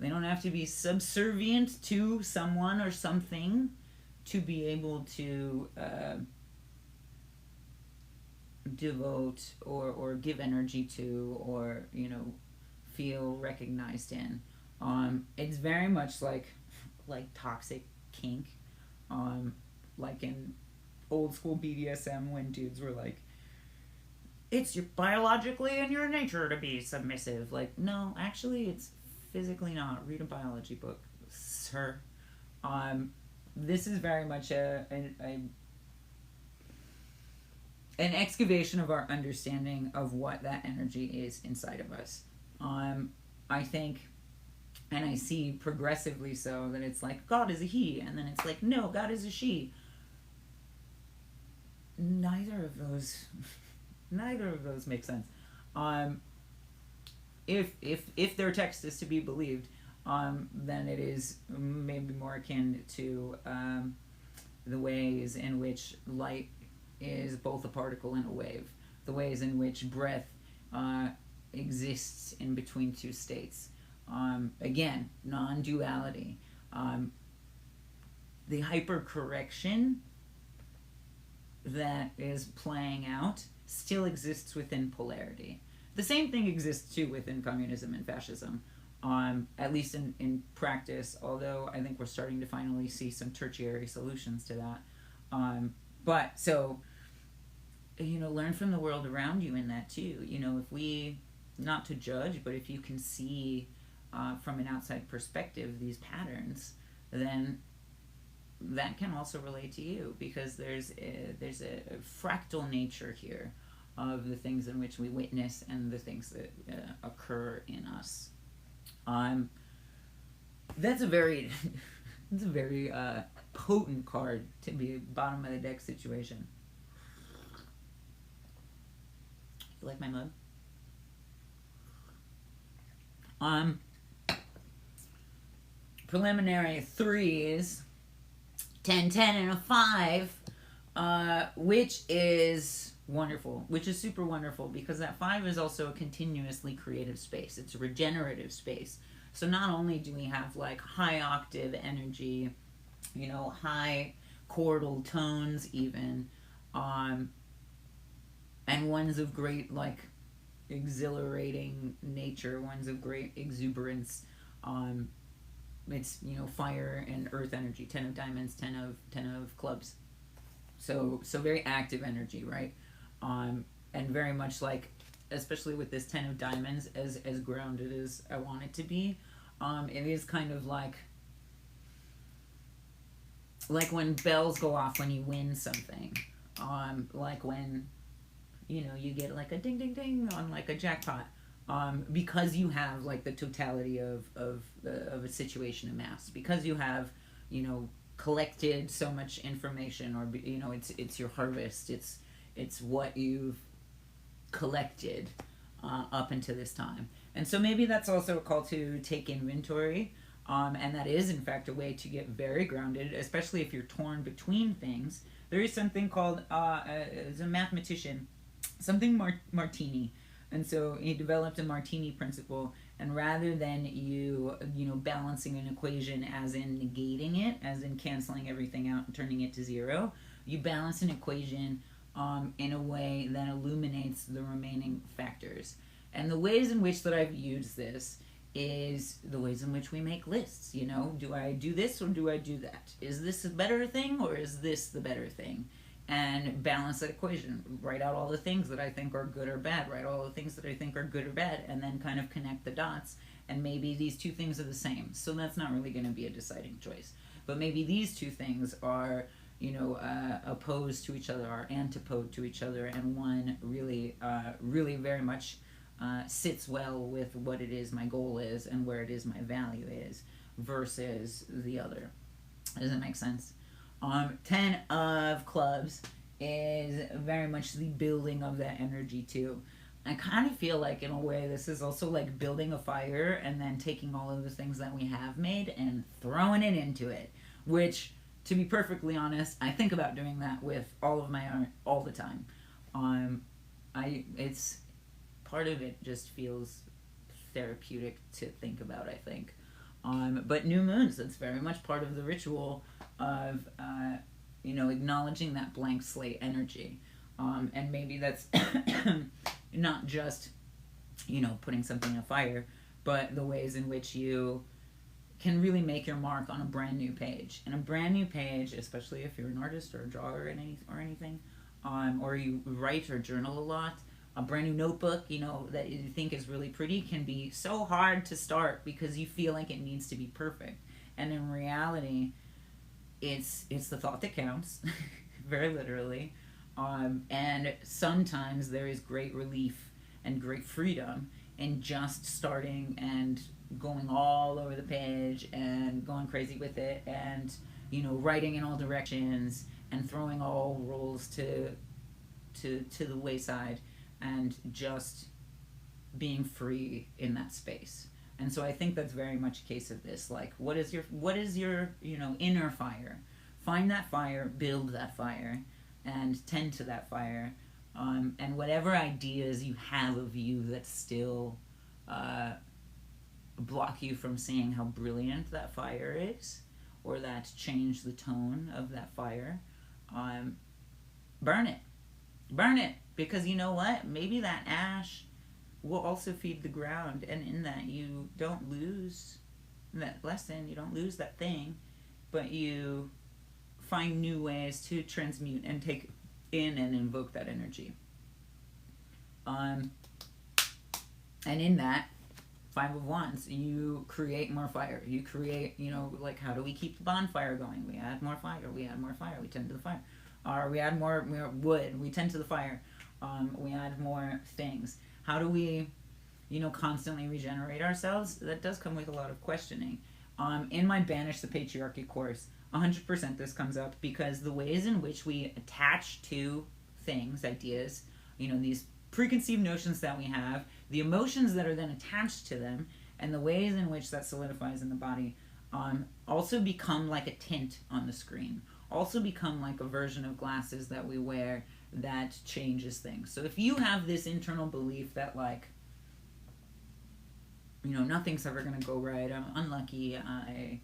They don't have to be subservient to someone or something to be able to devote or give energy to or, feel recognized in. It's very much like toxic kink, like in old school BDSM when dudes were like, it's your biologically in your nature to be submissive. Like, no, actually it's physically not. Read a biology book, sir. This is very much an excavation of our understanding of what that energy is inside of us. I think, and I see progressively so, that it's like, God is a he, and then it's like, no, God is a she. Neither of those make sense. If their text is to be believed, then it is maybe more akin to the ways in which light is both a particle and a wave, the ways in which breath exists in between two states. Again, non-duality. The hypercorrection that is playing out still exists within polarity. The same thing exists too within communism and fascism. at least in practice, although I think we're starting to finally see some tertiary solutions to that. But so, learn from the world around you in that too. If we, not to judge, but if you can see from an outside perspective these patterns, then that can also relate to you, because there's a fractal nature here of the things in which we witness and the things that occur in us. That's a very that's a very potent card to be a bottom of the deck situation. You like my mug? Preliminary threes, 10, 10, and a 5, which is wonderful, which is super wonderful, because that 5 is also a continuously creative space. It's a regenerative space. So not only do we have like high octave energy, high chordal tones even, and ones of great like exhilarating nature, ones of great exuberance. It's fire and earth energy, 10 of diamonds, 10 of clubs. So very active energy, right? And very much like, especially with this 10 of diamonds, as grounded as I want it to be, it is kind of like when bells go off when you win something, like when you get like a ding ding ding on like a jackpot, because you have like the totality of a situation amassed, because you have collected so much information, or it's your harvest, it's what you've collected up until this time. And so maybe that's also a call to take inventory, and that is in fact a way to get very grounded, especially if you're torn between things. There is something called as a mathematician, something Martini. And so he developed a Martini principle, and rather than you balancing an equation as in negating it, as in canceling everything out and turning it to zero, you balance an equation in a way that illuminates the remaining factors. And the ways in which that I've used this is the ways in which we make lists. Do I do this or do I do that? Is this a better thing or is this the better thing? And balance that equation. Write out all the things that I think are good or bad. Write all the things that I think are good or bad, and then kind of connect the dots. And maybe these two things are the same. So that's not really going to be a deciding choice. But maybe these two things are, opposed to each other, are antipode to each other, and one really, really very much sits well with what it is my goal is and where it is my value is, versus the other. Does that make sense? 10 of clubs is very much the building of that energy too. I kind of feel like in a way this is also like building a fire and then taking all of the things that we have made and throwing it into it, which, to be perfectly honest, I think about doing that with all of my art all the time. It's part of it just feels therapeutic to think about, I think. But new moons, that's very much part of the ritual of acknowledging that blank slate energy, and maybe that's not just putting something in a fire, but the ways in which you can really make your mark on a brand new page. And a brand new page, especially if you're an artist or a drawer or anything, or you write or journal a lot, a brand new notebook, that you think is really pretty, can be so hard to start because you feel like it needs to be perfect. And in reality, it's the thought that counts, very literally. And sometimes there is great relief and great freedom in just starting and going all over the page and going crazy with it, and writing in all directions and throwing all rules to the wayside, and just being free in that space. And so I think that's very much a case of this. Like, what is your inner fire? Find that fire, build that fire, and tend to that fire. And whatever ideas you have of you that still block you from seeing how brilliant that fire is, or that change the tone of that fire, burn it. Burn it. Because you know what? Maybe that ash will also feed the ground, and in that you don't lose that lesson, you don't lose that thing, but you find new ways to transmute and take in and invoke that energy. And in that, Five of Wands, you create more fire. You create, like, how do we keep the bonfire going? We add more fire. We add more fire. We tend to the fire. Or we add more wood. We tend to the fire. We add more things. How do we, constantly regenerate ourselves? That does come with a lot of questioning. In my Banish the Patriarchy course, 100% this comes up, because the ways in which we attach to things, ideas, these preconceived notions that we have, the emotions that are then attached to them, and the ways in which that solidifies in the body, also become like a tint on the screen, also become like a version of glasses that we wear that changes things. So if you have this internal belief that, like, nothing's ever going to go right, I'm unlucky, I'm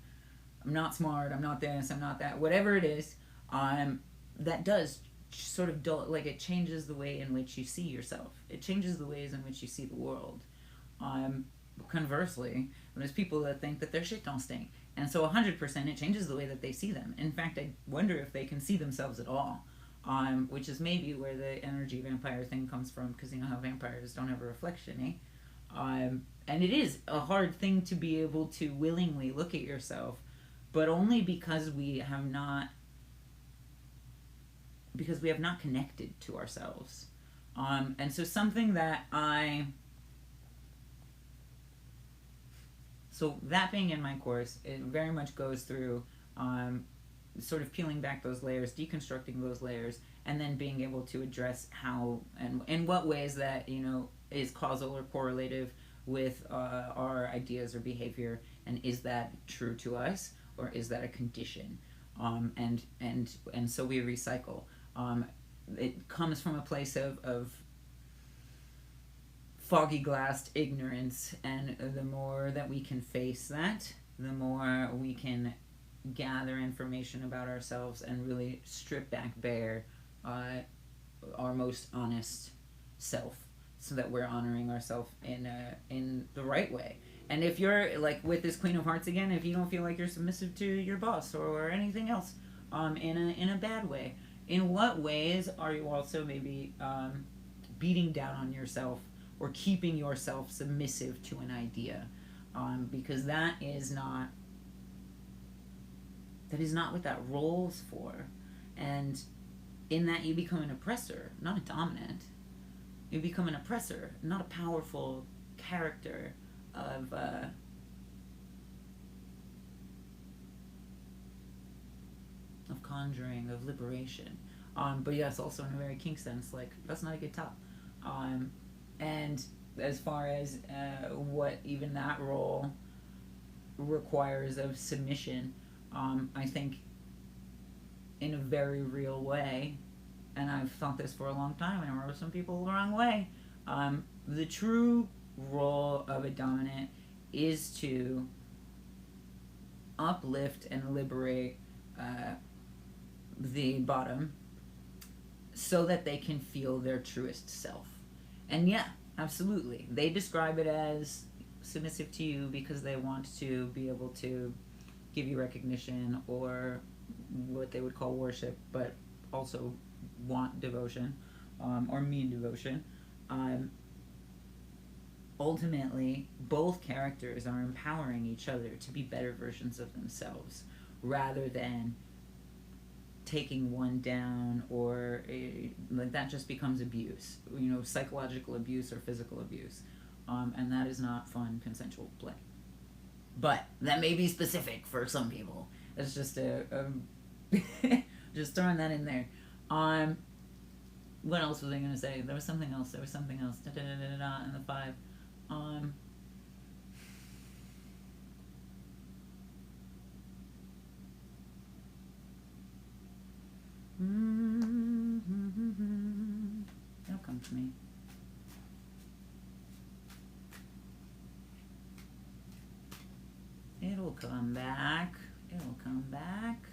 not smart, I'm not this, I'm not that, whatever it is, that does sort of like, it changes the way in which you see yourself. It changes the ways in which you see the world. Conversely, there's people that think that their shit don't stink, and so 100% it changes the way that they see them. In fact, I wonder if they can see themselves at all, which is maybe where the energy vampire thing comes from, because you know how vampires don't have a reflection, and it is a hard thing to be able to willingly look at yourself, but only because we have not connected to ourselves. And so something that so that being in my course, it very much goes through sort of peeling back those layers, deconstructing those layers, and then being able to address how and in what ways that, is causal or correlative with our ideas or behavior, and is that true to us, or is that a condition? And so we recycle. It comes from a place of foggy glassed ignorance, and the more that we can face that, the more we can gather information about ourselves and really strip back bare our most honest self, so that we're honoring ourselves in the right way. And if you're, like, with this Queen of Hearts again, if you don't feel like you're submissive to your boss or anything else in a bad way, in what ways are you also maybe beating down on yourself or keeping yourself submissive to an idea? Because that is not what that role's for. And in that, you become an oppressor, not a dominant. You become an oppressor, not a powerful character of conjuring, of liberation. But yes, also in a very kink sense, like, that's not a good top. And as far as what even that role requires of submission, I think in a very real way, and I've thought this for a long time, and I wrote some people the wrong way, the true role of a dominant is to uplift and liberate the bottom, so that they can feel their truest self. And yeah, absolutely, they describe it as submissive to you because they want to be able to give you recognition, or what they would call worship, but also want devotion, or mean devotion. Ultimately, both characters are empowering each other to be better versions of themselves, rather than taking one down, or like, that just becomes abuse, psychological abuse or physical abuse, and that is not fun, consensual play. But that may be specific for some people. It's just just throwing that in there. What else was I gonna say? There was something else. In the 5. It'll come to me. It'll come back. It'll come back.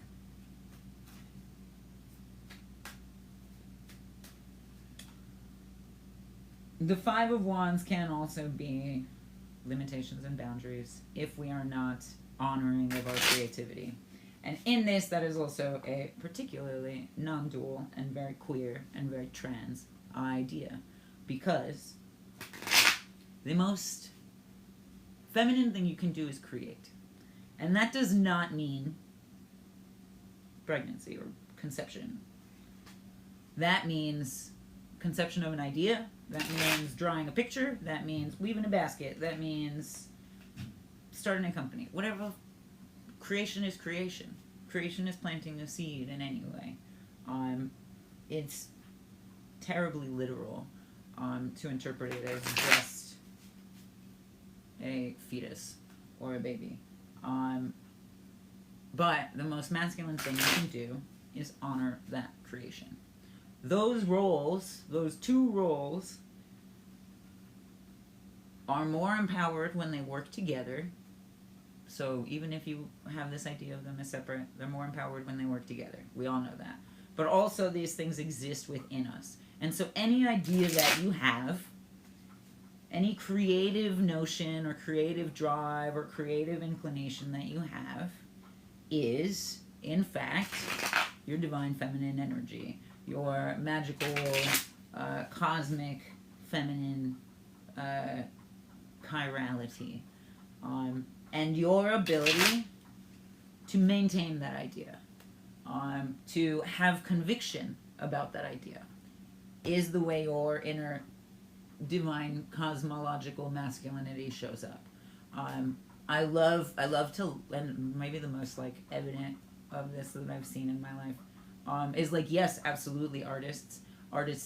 The Five of Wands can also be limitations and boundaries if we are not honoring of our creativity. And in this, that is also a particularly non-dual and very queer and very trans idea. Because the most feminine thing you can do is create. And that does not mean pregnancy or conception. That means conception of an idea. That means drawing a picture. That means weaving a basket. That means starting a company. Whatever. Creation is creation. Creation is planting a seed in any way. It's terribly literal to interpret it as just a fetus or a baby. But the most masculine thing you can do is honor that creation. Those roles, those two roles, are more empowered when they work together. So even if you have this idea of them as separate, they're more empowered when they work together. We all know that. But also these things exist within us. And so any idea that you have, any creative notion or creative drive or creative inclination that you have is, in fact, your divine feminine energy, your magical, cosmic, feminine chirality, and your ability to maintain that idea, to have conviction about that idea, is the way your inner divine cosmological masculinity shows up. I love to, and maybe the most like evident of this that I've seen in my life, is like, yes, absolutely artists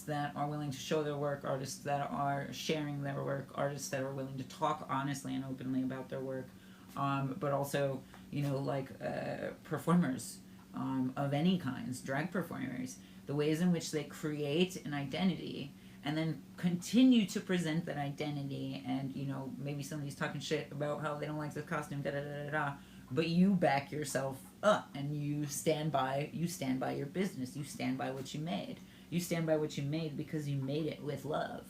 that are willing to show their work, artists that are sharing their work, artists that are willing to talk honestly and openly about their work, but also, performers of any kinds, drag performers, the ways in which they create an identity and then continue to present that identity, and maybe somebody's talking shit about how they don't like this costume, but you back yourself up and you stand by your business, you stand by what you made. You stand by what you made because you made it with love.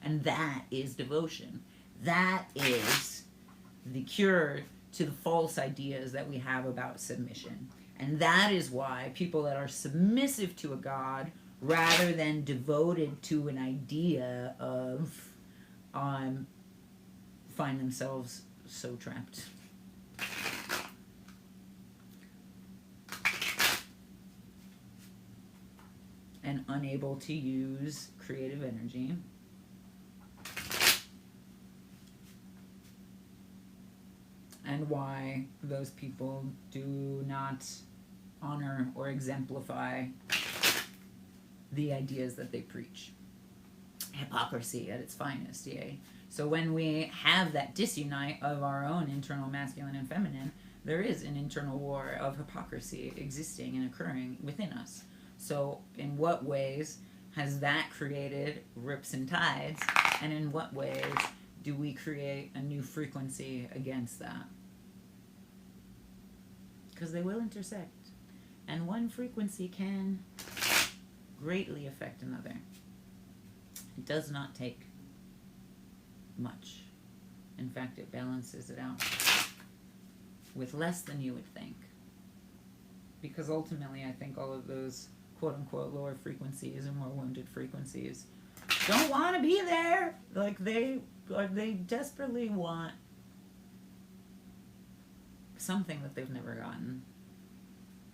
And that is devotion. That is the cure to the false ideas that we have about submission. And that is why people that are submissive to a god rather than devoted to an idea of find themselves so trapped. And unable to use creative energy. And why those people do not honor or exemplify the ideas that they preach. Hypocrisy at its finest, yay. So when we have that disunite of our own internal masculine and feminine, there is an internal war of hypocrisy existing and occurring within us. So in what ways has that created rips and tides, and in what ways do we create a new frequency against that? Because they will intersect, and one frequency can greatly affect another. It does not take much. In fact, it balances it out with less than you would think. Because ultimately, I think all of those quote-unquote lower frequencies and more wounded frequencies don't want to be there. Like they desperately want something that they've never gotten.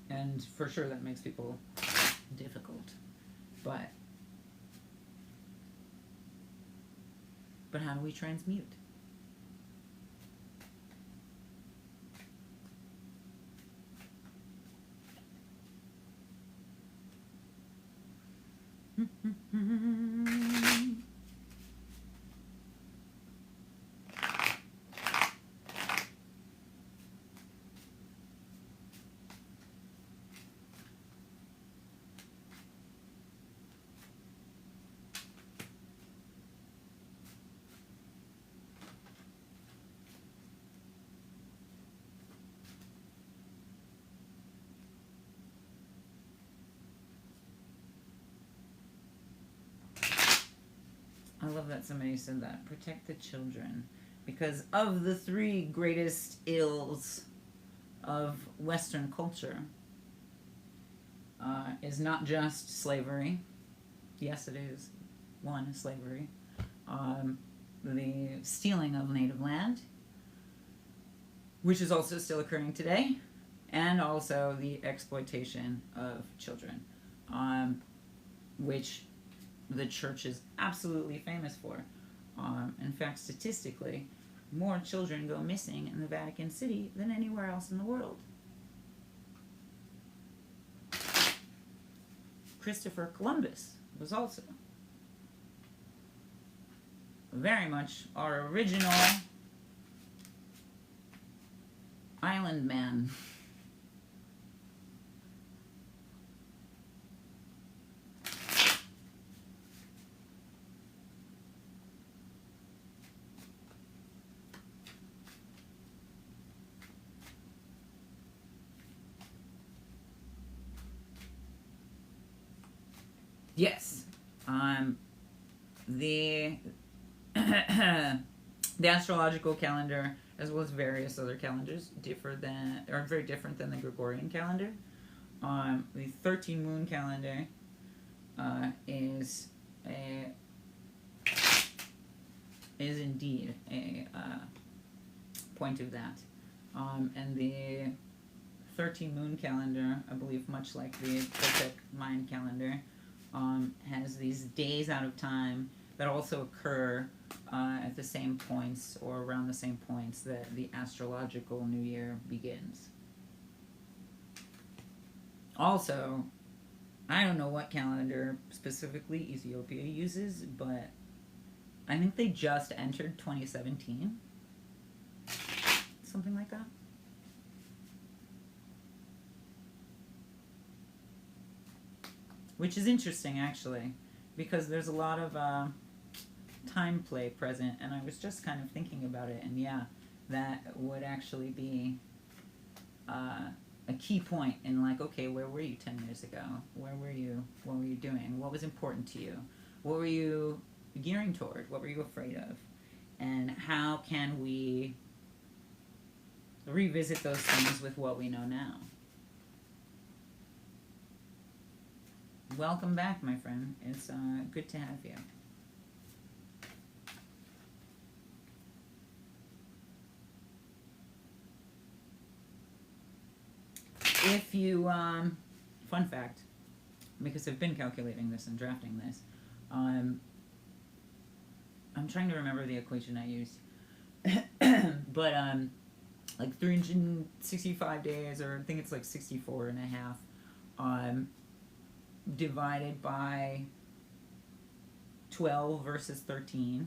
And for sure that makes people difficult. But how do we transmute? love that somebody said that. Protect the children. Because of the three greatest ills of Western culture is not just slavery. Yes, it is. One is slavery. The stealing of native land, which is also still occurring today, and also the exploitation of children, which the church is absolutely famous for. In fact, statistically, more children go missing in the Vatican City than anywhere else in the world. Christopher Columbus was also very much our original island man. Yes. The the astrological calendar, as well as various other calendars, are very different than the Gregorian calendar. The 13 moon calendar is indeed a point of that, and the 13 moon calendar, I believe, much like the Toltec Mayan calendar, has these days out of time that also occur at the same points or around the same points that the astrological new year begins. Also, I don't know what calendar specifically Ethiopia uses, but I think they just entered 2017. Something like that. Which is interesting, actually, because there's a lot of time play present, and I was just kind of thinking about it, and yeah, that would actually be a key point in, like, okay, where were you 10 years ago? Where were you? What were you doing? What was important to you? What were you gearing toward? What were you afraid of? And how can we revisit those things with what we know now? Welcome back, my friend. It's good to have you. If you, fun fact, because I've been calculating this and drafting this, I'm trying to remember the equation I used, but like 365 days, or I think it's like 64 and a half, divided by 12 versus 13,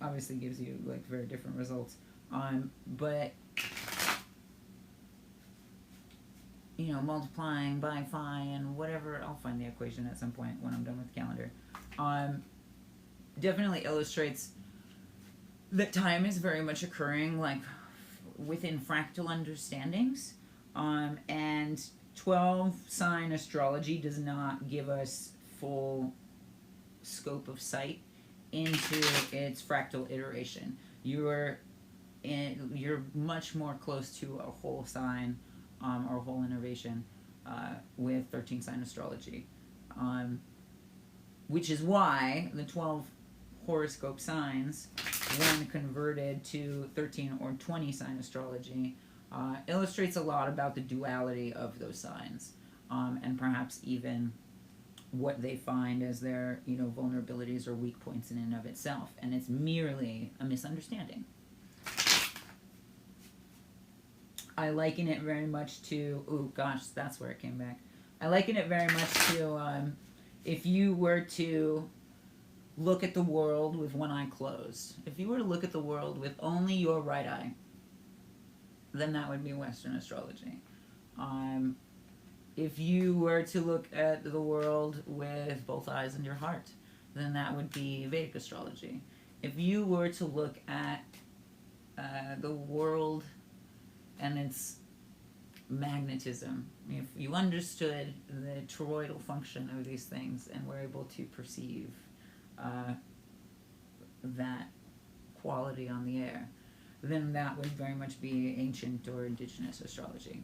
obviously gives you like very different results, but you know, multiplying by phi and whatever, I'll find the equation at some point when I'm done with the calendar, definitely illustrates that time is very much occurring like within fractal understandings, and 12 sign astrology does not give us full scope of sight into its fractal iteration. You're much more close to a whole sign, or a whole innervation, with 13 sign astrology, which is why the 12 horoscope signs, when converted to 13 or 20 sign astrology, illustrates a lot about the duality of those signs, and perhaps even what they find as their, you know, vulnerabilities or weak points in and of itself, and it's merely a misunderstanding. I liken it very much to, oh gosh, that's where it came back. I liken it very much to if you were to look at the world with one eye closed. If you were to look at the world with only your right eye, then that would be Western astrology. If you were to look at the world with both eyes and your heart, then that would be Vedic astrology. If you were to look at the world and its magnetism, if you understood the toroidal function of these things and were able to perceive that quality on the air, then that would very much be ancient or indigenous astrology.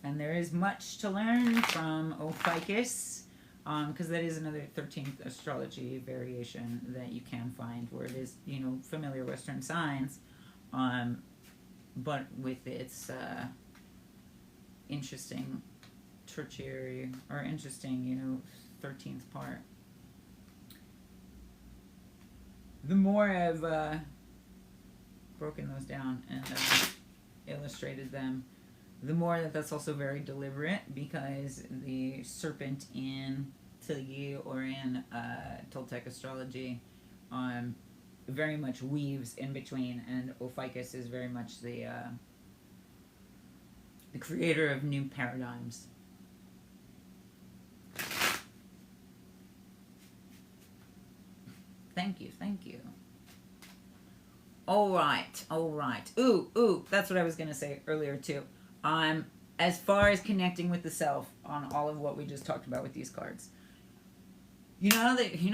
And there is much to learn from Ophiuchus, because that is another 13th astrology variation that you can find, where it is, familiar Western signs, but with its interesting tertiary, or interesting, 13th part. The more I've broken those down and illustrated them, the more that's also very deliberate, because the serpent in Tilgi or in Toltec astrology very much weaves in between, and Ophiuchus is very much the creator of new paradigms. Thank you. All right. Ooh, that's what I was going to say earlier too. As far as connecting with the self on all of what we just talked about with these cards. If you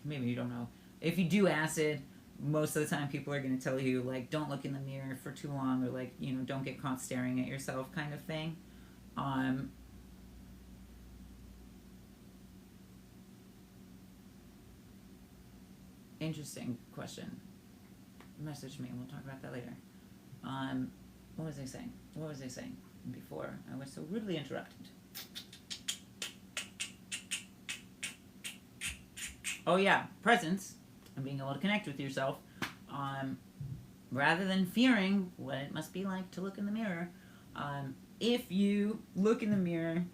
maybe you don't know, if you do acid, most of the time people are going to tell you, don't look in the mirror for too long, or don't get caught staring at yourself kind of thing. Interesting question. Message me, we'll talk about that later. What was I saying before I was so rudely interrupted? Oh yeah, presence and being able to connect with yourself, rather than fearing what it must be like to look in the mirror. If you look in the mirror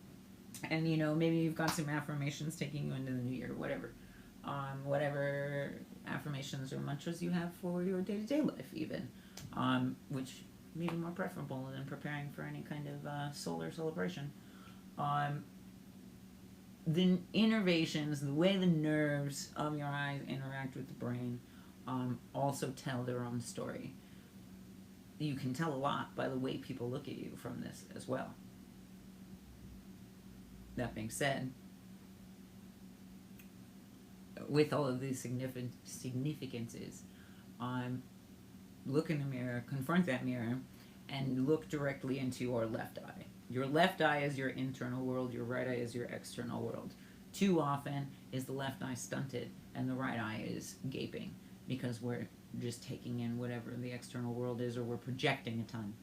and maybe you've got some affirmations taking you into the new year, whatever affirmations or mantras you have for your day-to-day life even, which may be more preferable than preparing for any kind of solar celebration. The innervations, the way the nerves of your eyes interact with the brain, also tell their own story. You can tell a lot by the way people look at you from this as well. That being said, with all of these significances, look in the mirror, confront that mirror, and look directly into your left eye. Your left eye is your internal world, your right eye is your external world. Too often is the left eye stunted and the right eye is gaping, because we're just taking in whatever the external world is, or we're projecting a ton.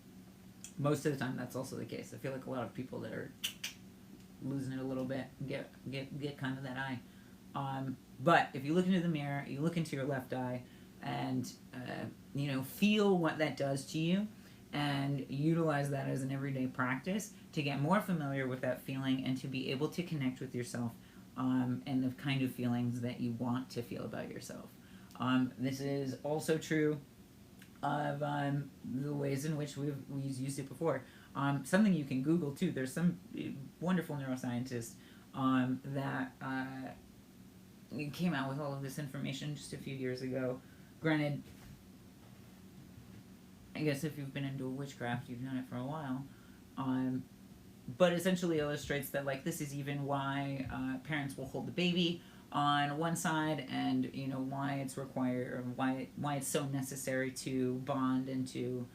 Most of the time that's also the case. I feel like a lot of people that are losing it a little bit get kind of that eye. But if you look into the mirror, you look into your left eye, and feel what that does to you, and utilize that as an everyday practice to get more familiar with that feeling and to be able to connect with yourself, and the kind of feelings that you want to feel about yourself. This is also true of the ways in which we've used it before. Something you can Google too. There's some wonderful neuroscientists that came out with all of this information just a few years ago. Granted, I guess if you've been into witchcraft, you've known it for a while. But essentially illustrates that, this is even why parents will hold the baby on one side, and why it's required, or why it's so necessary to bond and to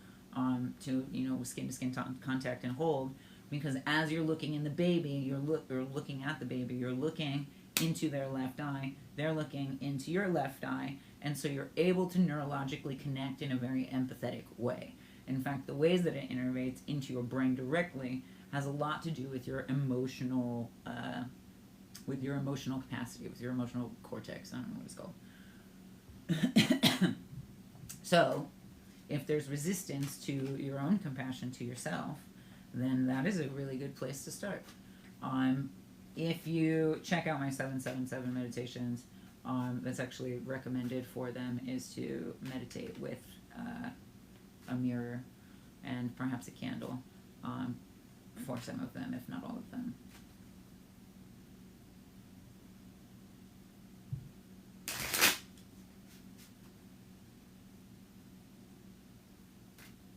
skin to skin contact and hold, because as you're looking in the baby, you're looking at the baby, you're looking into their left eye, they're looking into your left eye, and so you're able to neurologically connect in a very empathetic way. In fact, the ways that it innervates into your brain directly has a lot to do with your emotional capacity, with your emotional cortex. I don't know what it's called. So, if there's resistance to your own compassion to yourself, then that is a really good place to start. If you check out my 777 meditations, that's actually recommended for them, is to meditate with a mirror and perhaps a candle, for some of them, if not all of them.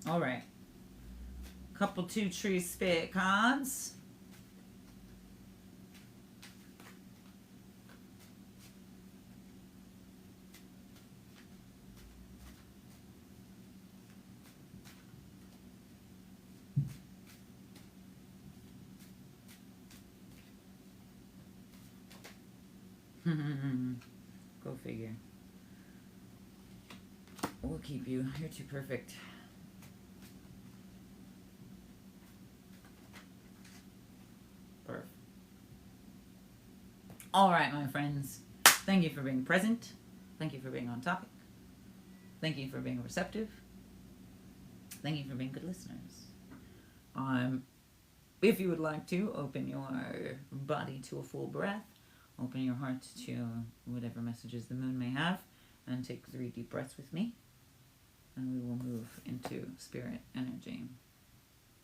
All right. Couple 2-tree spirit cards. Go figure. We'll keep you. You're too perfect. Perfect. All right, my friends. Thank you for being present. Thank you for being on topic. Thank you for being receptive. Thank you for being good listeners. If you would like to, open your body to a full breath. Open your heart to whatever messages the moon may have. And take 3 deep breaths with me. And we will move into spirit energy.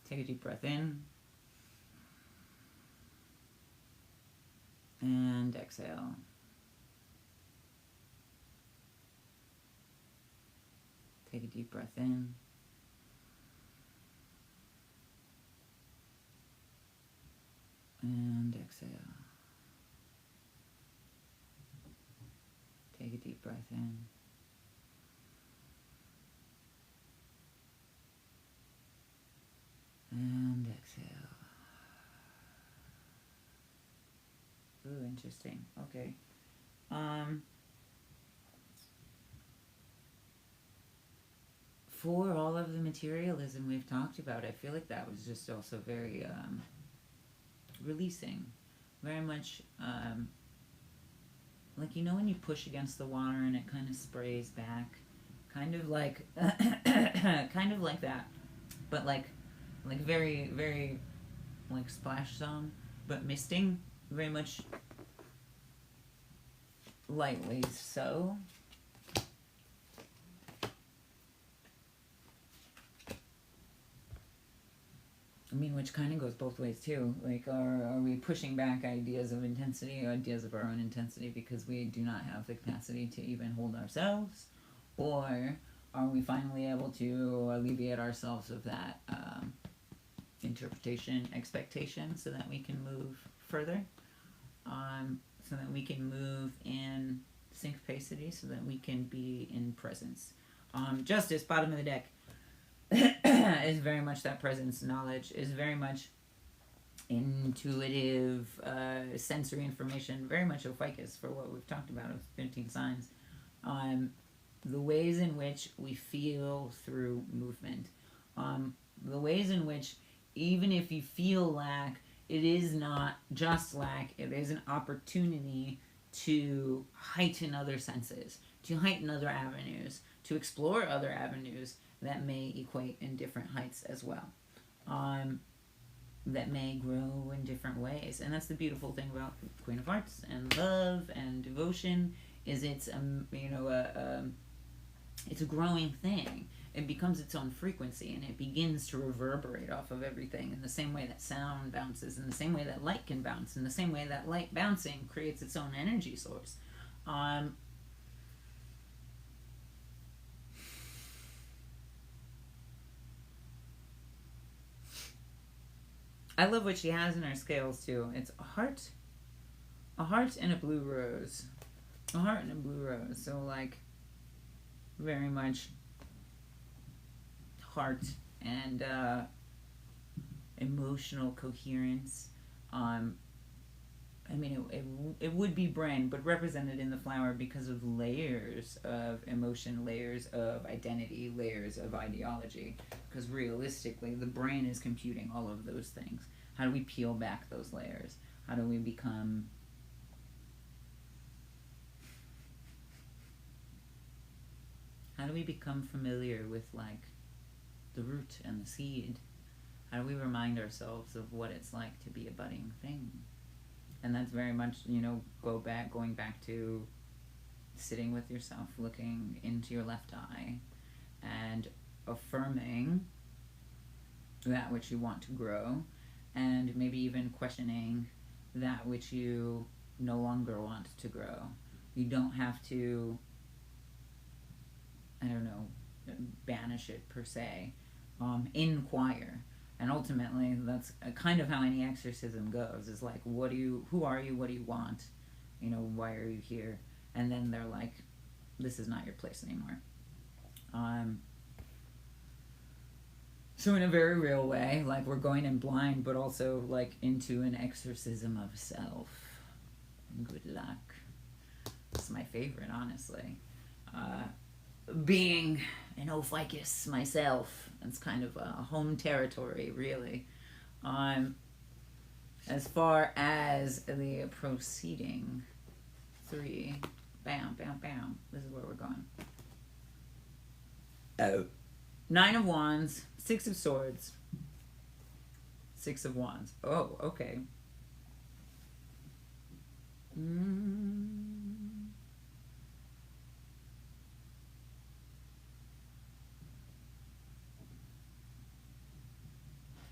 Take a deep breath in. And exhale. Take a deep breath in. And exhale. Take a deep breath in. And exhale. Ooh, interesting. Okay. For all of the materialism we've talked about, I feel like that was just also very releasing. Very much like, you know when you push against the water and it kind of sprays back? Kind of like kind of like that. But like very, very like splash zone, but misting very much lightly so. I mean, which kind of goes both ways too. Like, are we pushing back ideas of intensity, ideas of our own intensity, because we do not have the capacity to even hold ourselves? Or are we finally able to alleviate ourselves of that interpretation, expectation, so that we can move further? So that we can move in syncopacity, so that we can be in presence. Justice, bottom of the deck. Is very much that presence. Knowledge is very much intuitive, sensory information, very much Ophiuchus for what we've talked about with 15 signs. The ways in which we feel through movement. The ways in which, even if you feel lack, it is not just lack, it is an opportunity to heighten other senses, to heighten other avenues, to explore other avenues that may equate in different heights as well, that may grow in different ways. And that's the beautiful thing about Queen of Hearts and love and devotion, is it's it's a growing thing. It becomes its own frequency, and it begins to reverberate off of everything in the same way that sound bounces, in the same way that light can bounce, in the same way that light bouncing creates its own energy source. I love what she has in her scales too. It's a heart and a blue rose. A heart and a blue rose. So like very much heart and emotional coherence. I mean, it would be brain, but represented in the flower because of layers of emotion, layers of identity, layers of ideology. Because realistically, the brain is computing all of those things. How do we peel back those layers? How do we become familiar with like the root and the seed? How do we remind ourselves of what it's like to be a budding thing? And that's very much, going back to sitting with yourself, looking into your left eye, and affirming that which you want to grow, and maybe even questioning that which you no longer want to grow. You don't have to, banish it per se. Inquire. And ultimately, that's kind of how any exorcism goes. Is like, who are you? What do you want? Why are you here? And then they're like, this is not your place anymore. So in a very real way, like, we're going in blind, but also like into an exorcism of self. Good luck. It's my favorite, honestly. Being an Ophiuchus myself, it's kind of a home territory, really. As far as the proceeding 3, bam, bam, bam. This is where we're going. Oh. 9 of Wands, 6 of Swords, 6 of Wands. Oh, okay.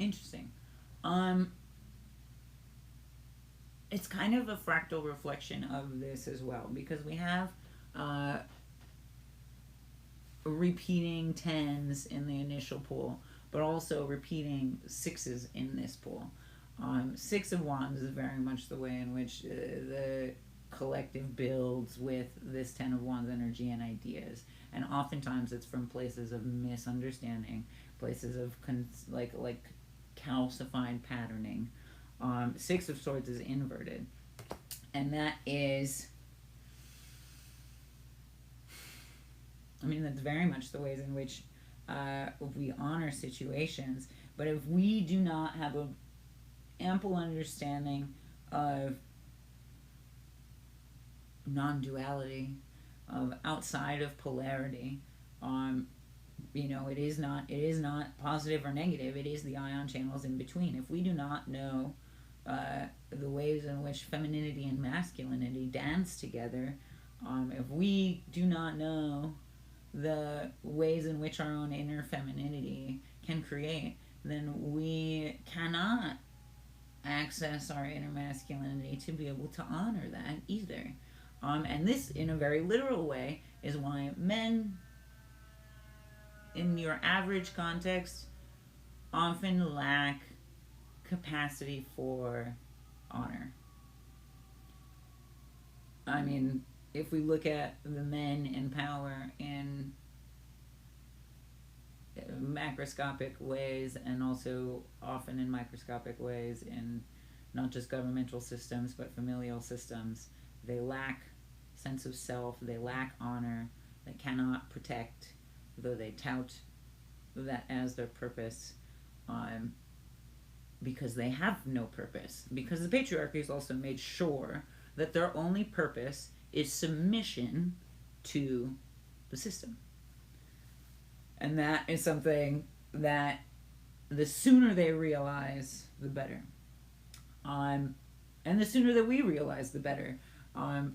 Interesting. It's kind of a fractal reflection of this as well, because we have repeating 10s in the initial pool, but also repeating 6s in this pool. 6 of Wands is very much the way in which the collective builds with this 10 of Wands energy and ideas, and oftentimes it's from places of misunderstanding, places of like calcified patterning. 6 of Swords is inverted, and that is, that's very much the ways in which we honor situations. But if we do not have an ample understanding of non-duality, of outside of polarity, it is not positive or negative. It is the ion channels in between. If we do not know the ways in which femininity and masculinity dance together, if we do not know the ways in which our own inner femininity can create, then we cannot access our inner masculinity to be able to honor that either. And this, in a very literal way, is why men, in your average context, often lack capacity for honor. If we look at the men in power in macroscopic ways, and also often in microscopic ways in not just governmental systems but familial systems, they lack sense of self, they lack honor, they cannot protect, though they tout that as their purpose, because they have no purpose. Because the patriarchy has also made sure that their only purpose is submission to the system. And that is something that the sooner they realize, the better. And the sooner that we realize, the better.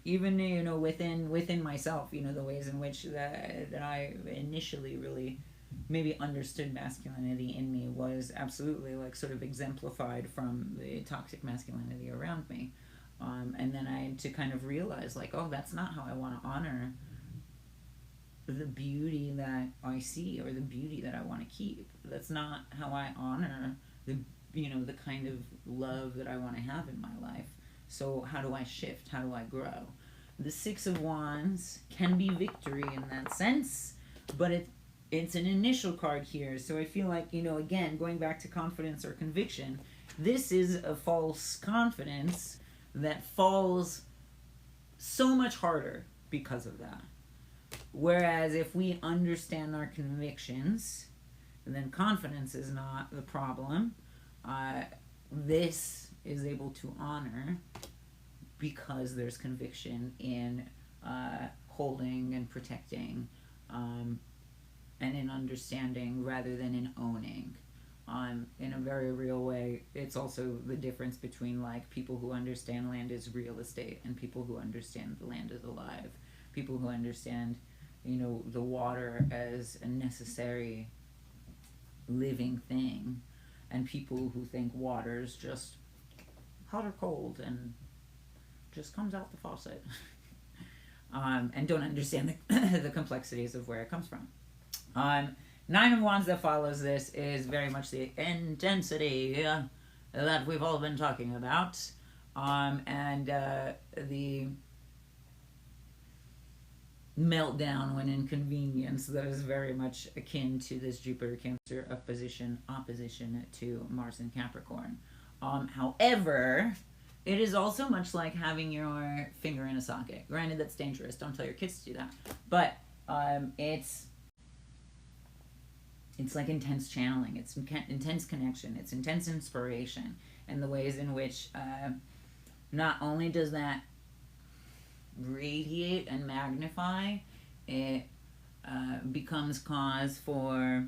Even, within myself, the ways in which that I initially really maybe understood masculinity in me was absolutely sort of exemplified from the toxic masculinity around me. And then I had to kind of realize, that's not how I want to honor the beauty that I see, or the beauty that I want to keep. That's not how I honor the kind of love that I want to have in my life. So how do I shift? How do I grow? The 6 of Wands can be victory in that sense, but it's an initial card here. So I feel like, again, going back to confidence or conviction, this is a false confidence that falls so much harder because of that. Whereas if we understand our convictions, then confidence is not the problem. This is able to honor because there's conviction in holding and protecting, and in understanding rather than in owning. In a very real way, it's also the difference between people who understand land as real estate and people who understand the land as alive. People who understand, the water as a necessary living thing, and people who think water's just hot or cold and just comes out the faucet, and don't understand the complexities of where it comes from. Nine of Wands that follows this is very much the intensity that we've all been talking about. And the meltdown when inconvenience that is very much akin to this Jupiter Cancer opposition to Mars and Capricorn. However, it is also much like having your finger in a socket. Granted, that's dangerous. Don't tell your kids to do that. But it's like intense channeling. It's intense connection. It's intense inspiration. And the ways in which not only does that radiate and magnify, it becomes cause for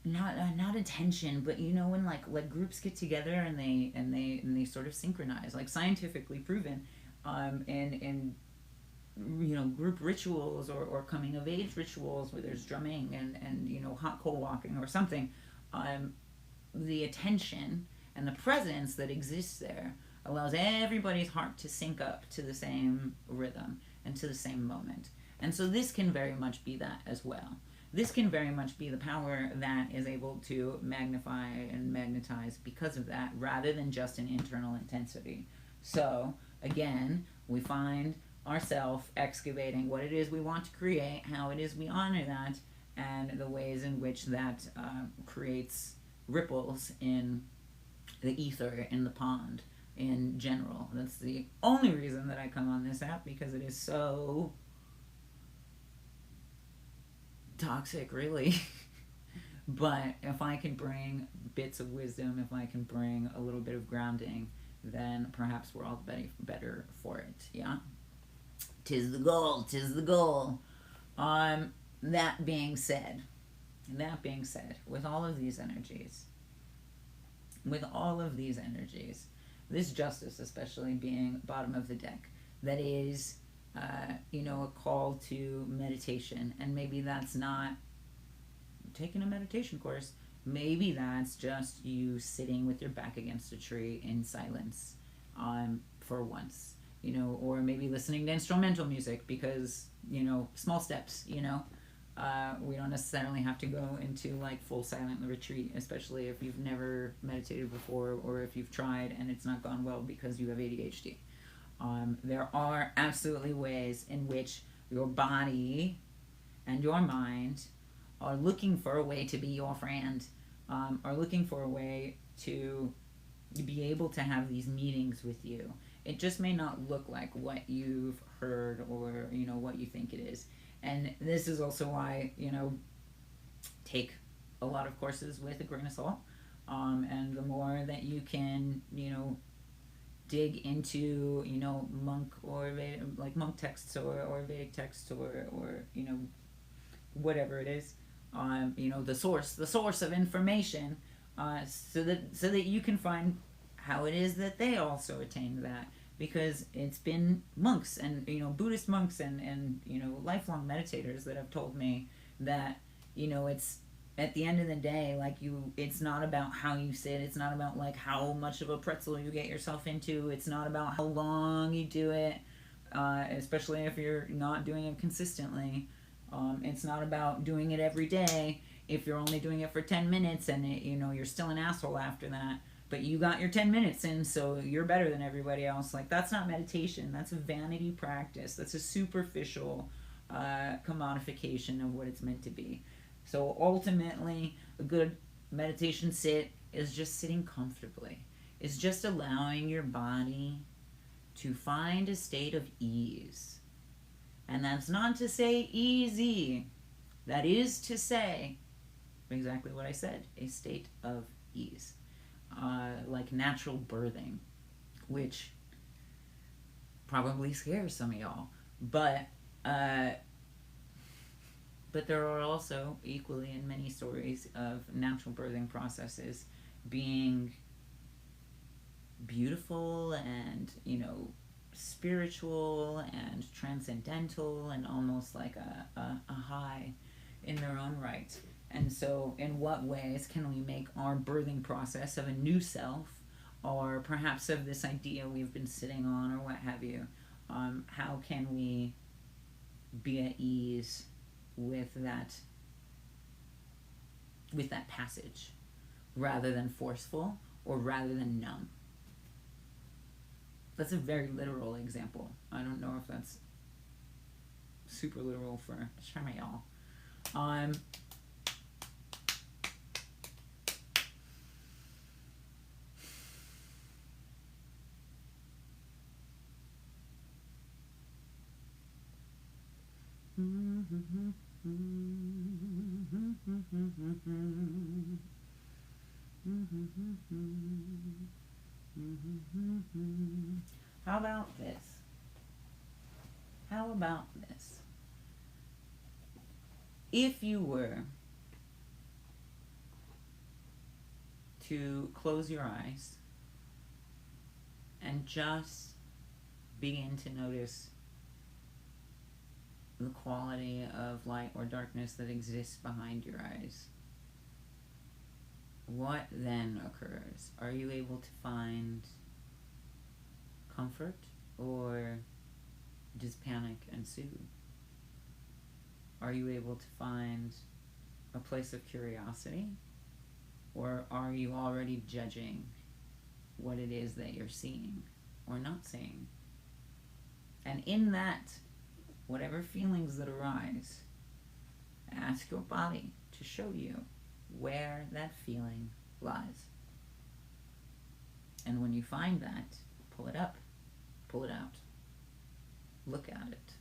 not attention, but you know, when like groups get together and they sort of synchronize, like scientifically proven, in you know, group rituals or coming of age rituals where there's drumming and you know, hot coal walking or something, the attention and the presence that exists there allows everybody's heart to sync up to the same rhythm and to the same moment. And so this can very much be that as well. This can very much be the power that is able to magnify and magnetize because of that, rather than just an internal intensity. So, again, we find ourselves excavating what it is we want to create, how it is we honor that, and the ways in which that creates ripples in the ether, in the pond, in general. That's the only reason that I come on this app, because it is so toxic, really. But if I can bring bits of wisdom, if I can bring a little bit of grounding, then perhaps we're all better for it. Yeah, 'tis the goal, 'tis the goal. That being said, with all of these energies, this justice especially being bottom of the deck, that is, you know, a call to meditation. And maybe that's not taking a meditation course. Maybe that's just you sitting with your back against a tree in silence, for once, you know, or maybe listening to instrumental music, because, you know, small steps, you know. We don't necessarily have to go into like full silent retreat, especially if you've never meditated before, or if you've tried and it's not gone well because you have ADHD. There are absolutely ways in which your body and your mind are looking for a way to be your friend, are looking for a way to be able to have these meetings with you. It just may not look like what you've heard or, you know, what you think it is. And this is also why, you know, take a lot of courses with a grain of salt. And the more that you can, you know, dig into, you know, monk texts or Vedic texts or you know, whatever it is, you know, the source of information, so that you can find how it is that they also attain that. Because it's been monks and, you know, Buddhist monks and you know, lifelong meditators that have told me that, you know, it's at the end of the day, like, it's not about how you sit, it's not about like how much of a pretzel you get yourself into, it's not about how long you do it, especially if you're not doing it consistently. It's not about doing it every day. If you're only doing it for 10 minutes and it, you know, you're still an asshole after that, but you got your 10 minutes in, so you're better than everybody else. Like, that's not meditation. That's a vanity practice. That's a superficial commodification of what it's meant to be. So ultimately, a good meditation sit is just sitting comfortably. It's just allowing your body to find a state of ease. And that's not to say easy. That is to say exactly what I said, a state of ease. Like natural birthing, which probably scares some of y'all, but there are also equally in many stories of natural birthing processes being beautiful and, you know, spiritual and transcendental and almost like a high in their own right. And so in what ways can we make our birthing process of a new self, or perhaps of this idea we've been sitting on, or what have you, how can we be at ease with that passage, rather than forceful or rather than numb. That's a very literal example. I don't know if that's super literal for some of y'all. How about this? How about this? If you were to close your eyes and just begin to notice the quality of light or darkness that exists behind your eyes, what then occurs? Are you able to find comfort, or does panic ensue? Are you able to find a place of curiosity, or are you already judging what it is that you're seeing or not seeing? And in that, whatever feelings that arise, ask your body to show you where that feeling lies. And when you find that, pull it up, pull it out, look at it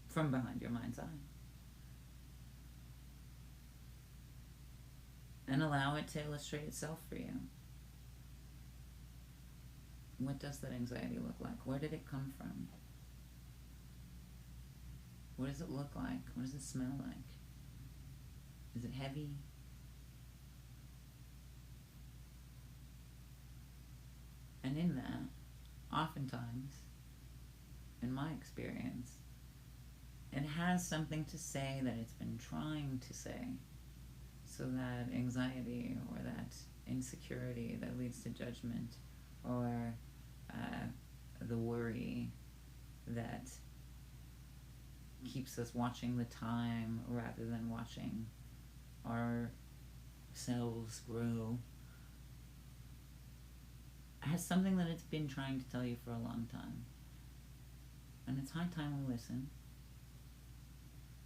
from behind your mind's eye, and allow it to illustrate itself for you. What does that anxiety look like? Where did it come from? What does it look like? What does it smell like? Is it heavy? And in that, oftentimes, in my experience, it has something to say that it's been trying to say. So that anxiety or that insecurity that leads to judgment, or the worry that keeps us watching the time rather than watching ourselves grow, has something that it's been trying to tell you for a long time. And it's high time we listen,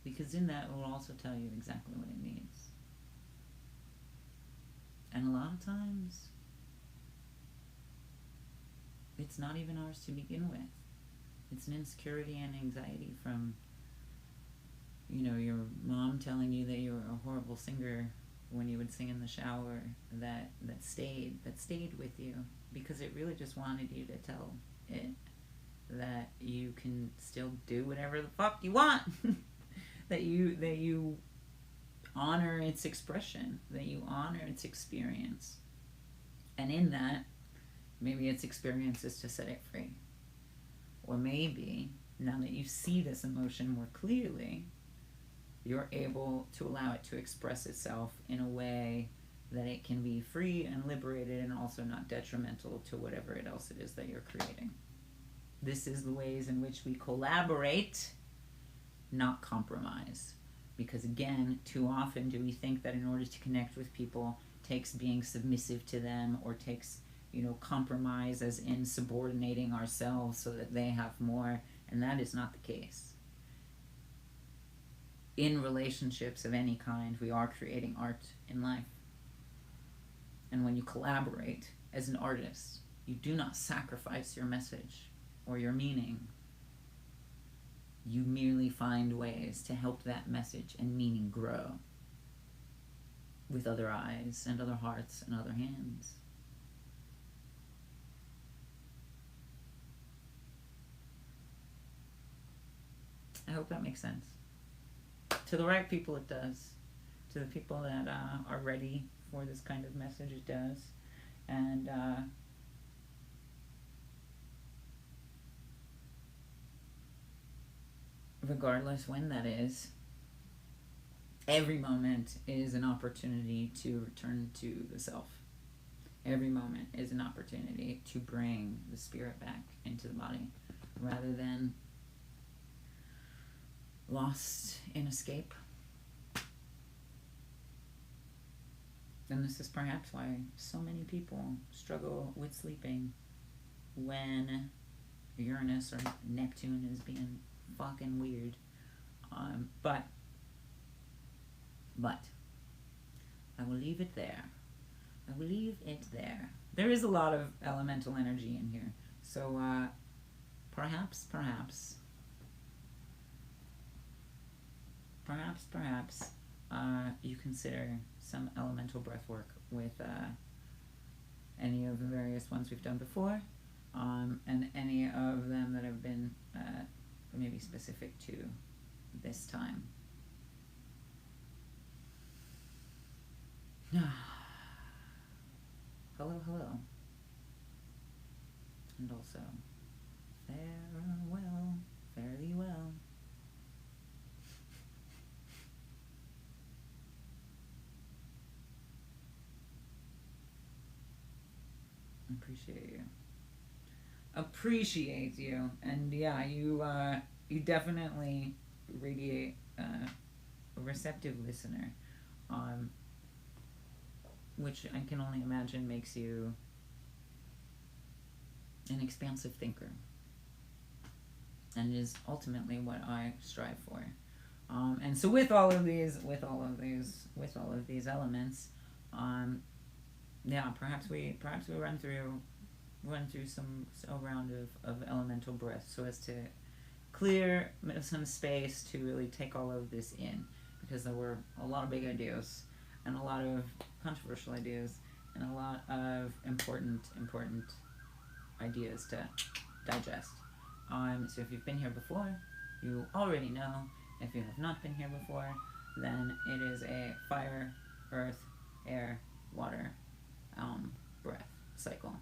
because in that it will also tell you exactly what it needs. And a lot of times, it's not even ours to begin with. It's an insecurity and anxiety from, your mom telling you that you were a horrible singer when you would sing in the shower, that stayed with you, because it really just wanted you to tell it that you can still do whatever the fuck you want. that you honor its expression, that you honor its experience. And in that, maybe its experience is to set it free. Or maybe, now that you see this emotion more clearly, you're able to allow it to express itself in a way that it can be free and liberated, and also not detrimental to whatever else it is that you're creating. This is the ways in which we collaborate, not compromise. Because again, too often do we think that in order to connect with people takes being submissive to them, or takes, compromise as in subordinating ourselves so that they have more, and that is not the case. In relationships of any kind, we are creating art in life. And when you collaborate as an artist, you do not sacrifice your message or your meaning. You merely find ways to help that message and meaning grow with other eyes and other hearts and other hands. I hope that makes sense. To the right people, it does. To the people that are ready for this kind of message, it does. And regardless when that is, every moment is an opportunity to return to the self. Every moment is an opportunity to bring the spirit back into the body, rather than lost in escape And this is perhaps why so many people struggle with sleeping when Uranus or Neptune is being fucking weird. But I will leave it there. I will leave it there. There is a lot of elemental energy in here. So perhaps you consider some elemental breath work with any of the various ones we've done before, and any of them that have been maybe specific to this time. Hello, hello. And also, farewell, fare thee well. Appreciate you. And yeah, you definitely radiate a receptive listener, which I can only imagine makes you an expansive thinker, and is ultimately what I strive for. And so with all of these elements, yeah, perhaps we run through a round of elemental breath, so as to clear some space to really take all of this in, because there were a lot of big ideas and a lot of controversial ideas and a lot of important ideas to digest. So if you've been here before, you already know. If you have not been here before, then it is a fire, earth, air, water, breath cycle.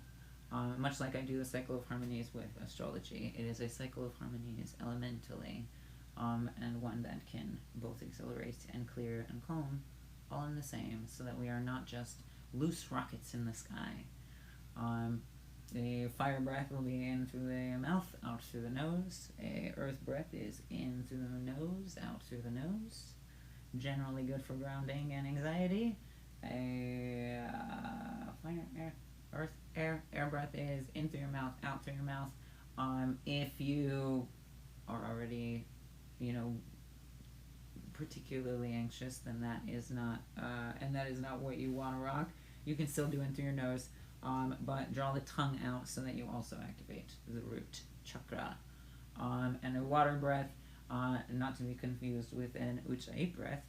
Much like I do the cycle of harmonies with astrology, it is a cycle of harmonies elementally, and one that can both accelerate and clear and calm all in the same, so that we are not just loose rockets in the sky. The fire breath will be in through the mouth, out through the nose. A earth breath is in through the nose, out through the nose. Generally good for grounding and anxiety. A air breath is in through your mouth, out through your mouth. If you are already, particularly anxious, then that is not what you want to rock. You can still do in through your nose, but draw the tongue out so that you also activate the root chakra. And a water breath, not to be confused with an Ujjayi breath,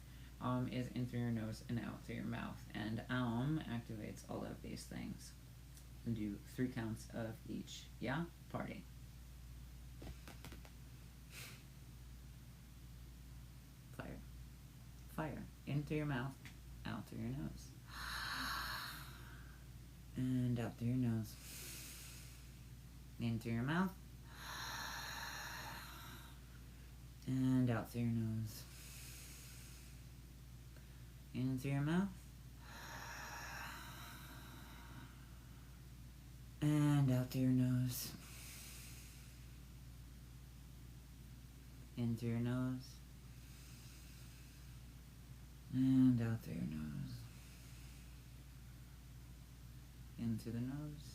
is in through your nose and out through your mouth. And activates all of these things. And do 3 counts of each. Yeah? Party. Fire. In through your mouth, out through your nose. And out through your nose. In through your mouth. And out through your nose. In through your mouth. And out through your nose. In through your nose. And out through your nose. In through the nose.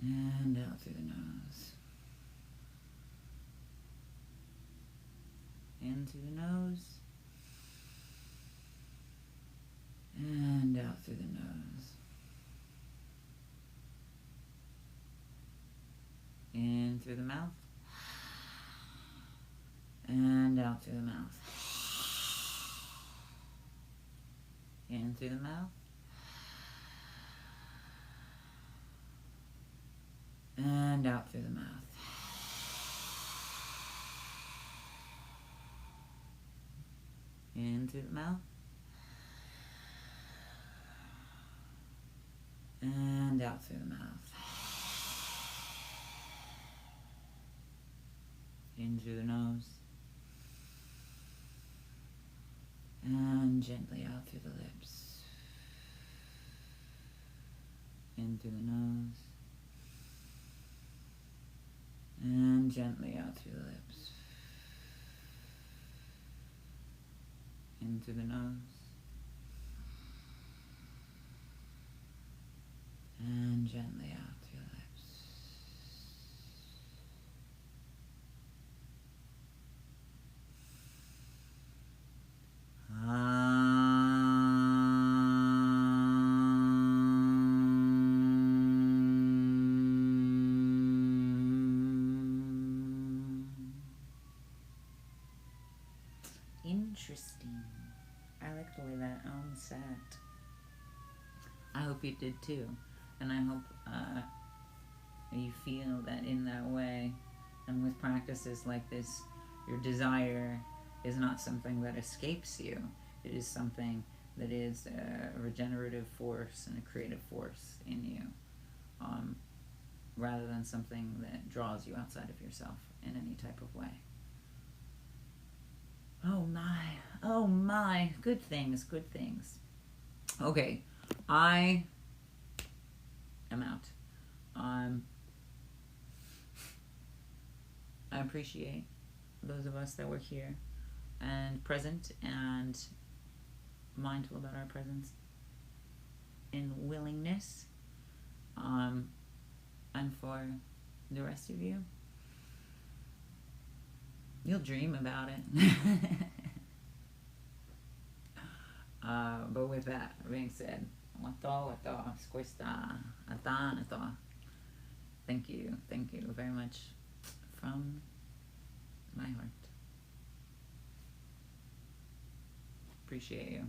And out through the nose. In through the nose. And out through the nose. In through the mouth. And out through the mouth. In through the mouth. And out through the mouth. In through the mouth. And out through the mouth. In through the nose. And gently out through the lips. In through the nose. And gently out through the lips. In through the nose. interesting. I like the way that sat. I hope you did too. And I hope you feel that in that way. And with practices like this, your desire is not something that escapes you. It is something that is a regenerative force and a creative force in you, rather than something that draws you outside of yourself in any type of way. Oh my, good things, good things. Okay, I am out. I appreciate those of us that were here and present and mindful about our presence and willingness. And for the rest of you, you'll dream about it. But with that being said, thank you very much from my heart. Appreciate you.